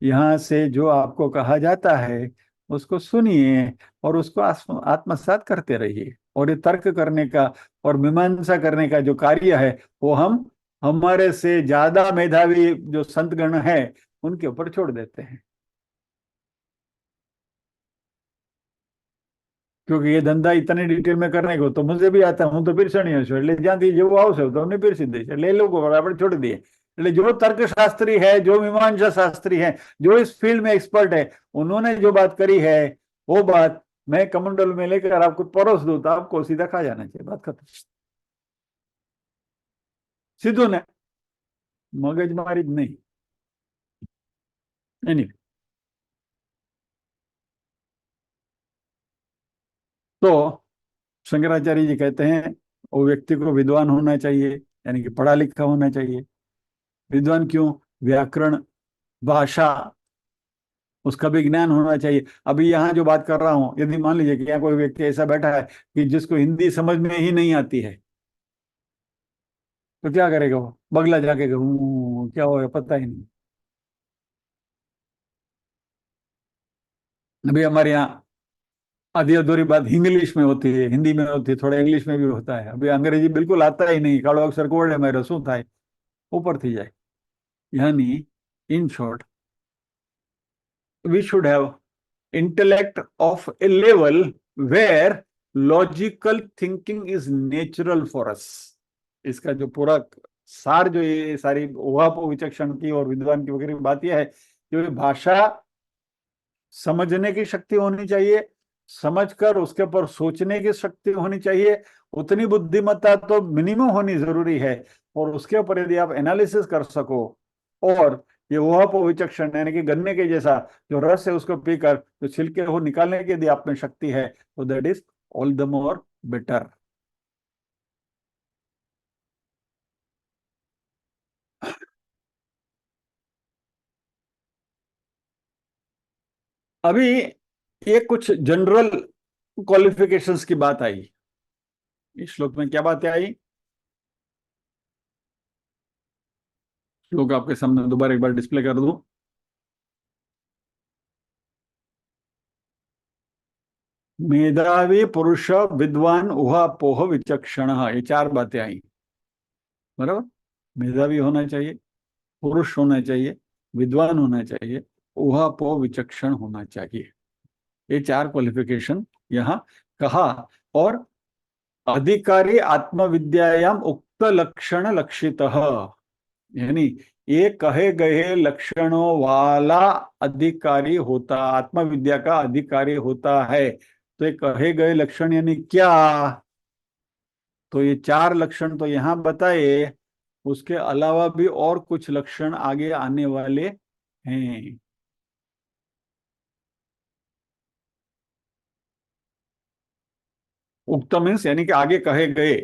यहाँ से जो आपको कहा जाता है उसको सुनिए और उसको आत्मसात करते रहिए। और ये तर्क करने का और मीमांसा करने का जो कार्य है, वो हम हमारे से ज्यादा मेधावी जो संतगण है उनके ऊपर छोड़ देते हैं। क्योंकि ये धंधा इतने डिटेल में करने को तो मुझे भी आता, હું તો પીરસણીયો છું, એટલે જ્યાંથી જેવું આવશે તો અમને પીરસી દઈશ, એટલે એ લોકો પર આપણે છોડી દઈએ। એટલે जो तर्कशास्त्री है, जो मीमांसा शास्त्री है, जो इस फील्ड में एक्सपर्ट है, उन्होंने जो बात करी है वो बात मैं कमंडल में लेकर आपको परोस दूं तो आपको सीधा खा जाना चाहिए, बात खत्म। सीधो ने मगजमारी नहीं। एनी तो शंकराचार्य जी कहते हैं वो व्यक्ति को विद्वान होना चाहिए, यानी कि पढ़ा लिखा होना चाहिए। विद्वान क्यों? व्याकरण, भाषा, उसका भी ज्ञान होना चाहिए। अभी यहाँ जो बात कर रहा हूँ, यदि मान लीजिए कि यहाँ कोई व्यक्ति ऐसा बैठा है कि जिसको हिंदी समझ में ही नहीं आती है, तो क्या करेगा वो? बगला जाके क्या होगा पता ही नहीं। अभी हमारे यहाँ आधी अधूरी बात इंग्लिश में होती है, हिंदी में होती है, थोड़ा इंग्लिश में भी होता है। अभी अंग्रेजी बिल्कुल आता ही नहीं, काड़ो अक्षर कोड है मेरे શું થાય ऊपर थी जाए। यानी in short, we should have intellect of a level where logical thinking is natural for us। इसका जो पूरा सार, जो ये सारी उहापोह विचक्षण की और विद्वान की वगैरह बात यह है, जो ये भाषा समझने की शक्ति होनी चाहिए, समझकर उसके ऊपर सोचने की शक्ति होनी चाहिए, उतनी बुद्धिमत्ता तो मिनिमम होनी जरूरी है। और उसके ऊपर यदि आप एनालिसिस कर सको, और ये उहापोह विचक्षण यानी कि गन्ने के जैसा जो रस है उसको पीकर जो छिलके हो निकालने की यदि आप में शक्ति है, तो that is all the more better. अभी ये कुछ जनरल क्वालिफिकेशंस की बात आई। इस श्लोक में क्या बातें आई? श्लोक आपके सामने दोबारा एक बार डिस्प्ले कर दूं। मेधावी पुरुष, विद्वान, उहापोह विचक्षण, ये चार बातें आई। बराबर? मेधावी होना चाहिए, पुरुष होना चाहिए, विद्वान होना चाहिए, उहापोह विचक्षण होना चाहिए। ये चार क्वालिफिकेशन यहाँ कहा। और अधिकारी आत्मविद्यायाम उक्त लक्षण लक्षित, यानी ये कहे गए लक्षणों वाला अधिकारी होता, आत्मविद्या का अधिकारी होता है। तो ये कहे गए लक्षण यानी क्या? तो ये चार लक्षण तो यहाँ बताए, उसके अलावा भी और कुछ लक्षण आगे आने वाले हैं। उक्त मीन्स यानी कि आगे कहे गए,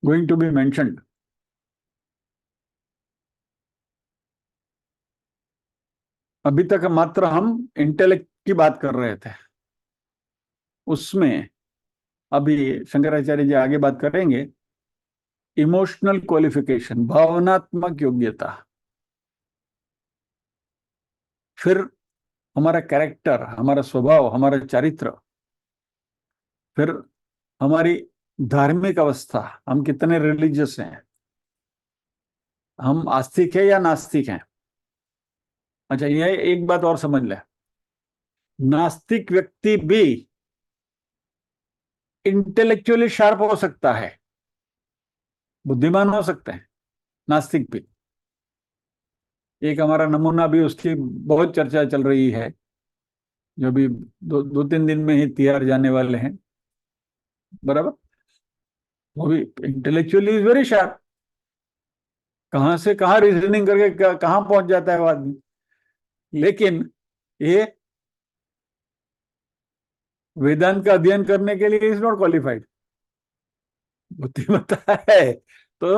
गोइंग टू बी मेंशन्ड। अभी तक मात्र हम इंटेलेक्ट की बात कर रहे थे, उसमें अभी शंकराचार्य जी आगे बात करेंगे इमोशनल क्वालिफिकेशन, भावनात्मक योग्यता, फिर हमारा कैरेक्टर, हमारा स्वभाव, हमारा चरित्र, फिर हमारी धार्मिक अवस्था, हम कितने रिलीजियस हैं, हम आस्तिक है या नास्तिक हैं। अच्छा, ये एक बात और समझ ले, नास्तिक व्यक्ति भी इंटेलेक्चुअली शार्प हो सकता है, बुद्धिमान हो सकते हैं नास्तिक भी। एक हमारा नमूना भी, उसकी बहुत चर्चा चल रही है, जो भी दो तीन दिन में ही तिहाड़ जाने वाले हैं। बराबर? वो भी इंटेलेक्चुअली इज वेरी शार्प, कहां से कहां रीजनिंग करके कहां पहुंच जाता है वो आदमी। लेकिन ये वेदांत का अध्ययन करने के लिए इज नॉट क्वालिफाइड, बुद्धिमत्ता है। तो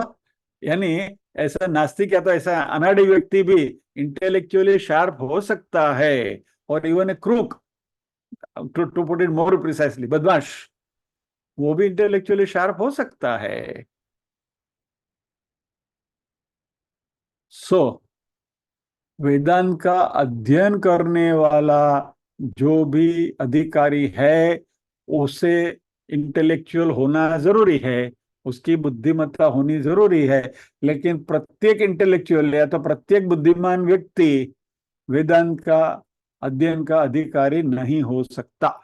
यानी ऐसा नास्तिक या तो ऐसा अनाड़ी व्यक्ति भी इंटेलेक्चुअली शार्प हो सकता है। और even a crook, to put it more precisely, बदमाश, वो भी इंटेलेक्चुअली शार्प हो सकता है। सो वेदांत का अध्ययन करने वाला जो भी अधिकारी है, उसे इंटेलेक्चुअल होना जरूरी है, उसकी बुद्धिमत्ता होनी जरूरी है। लेकिन प्रत्येक इंटेलेक्चुअल या तो प्रत्येक बुद्धिमान व्यक्ति वेदांत का अध्ययन का अधिकारी नहीं हो सकता।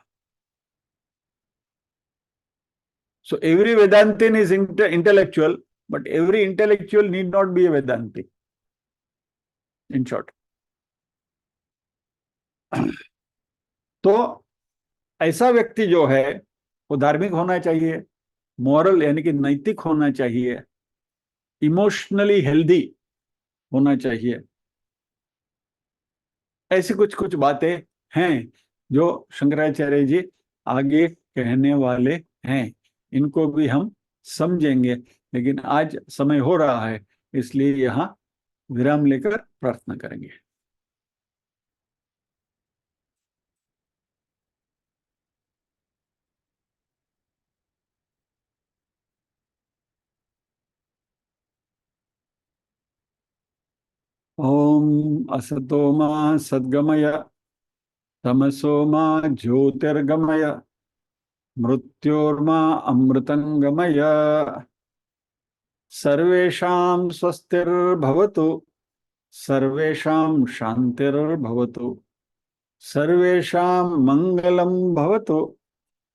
So every Vedantin is intellectual, but every intellectual need not be a Vedanti, in short. तो ऐसा व्यक्ति जो है वो धार्मिक होना चाहिए, मॉरल यानी कि नैतिक होना चाहिए, इमोशनली हेल्दी होना चाहिए। ऐसी कुछ कुछ बातें हैं जो शंकराचार्य जी आगे कहने वाले हैं। इनको भी हम समझेंगे, लेकिन आज समय हो रहा है, इसलिए यहाँ विराम लेकर प्रार्थना करेंगे। ओम असतो मा सद्गमय तमसो मा ज्योतिर्गमय मृत्योर्मा अमृतंगमय। सर्वेषां स्वस्तिर्भवतु, सर्वेषां शान्तिर्भवतु, सर्वेषां मङ्गलं भवतु,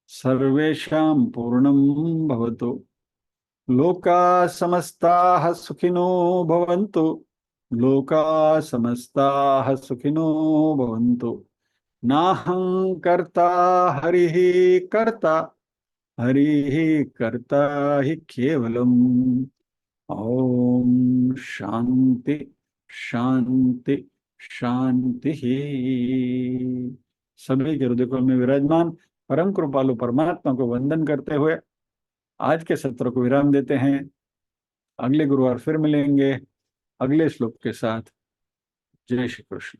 सर्वेषां पूर्णं भवतु। लोका समस्ताः सुखिनो भवन्तु, लोका समस्ताः सुखिनो भवन्तु। नाहं कर्ता हरिः कर्ता, हरिः कर्ता हि केवलम्। ओम शांति शांति शांति ही। सभी के हृदय में विराजमान परम कृपालु परमात्मा को वंदन करते हुए आज के सत्र को विराम देते हैं। अगले गुरुवार फिर मिलेंगे अगले श्लोक के साथ। जय श्री कृष्ण।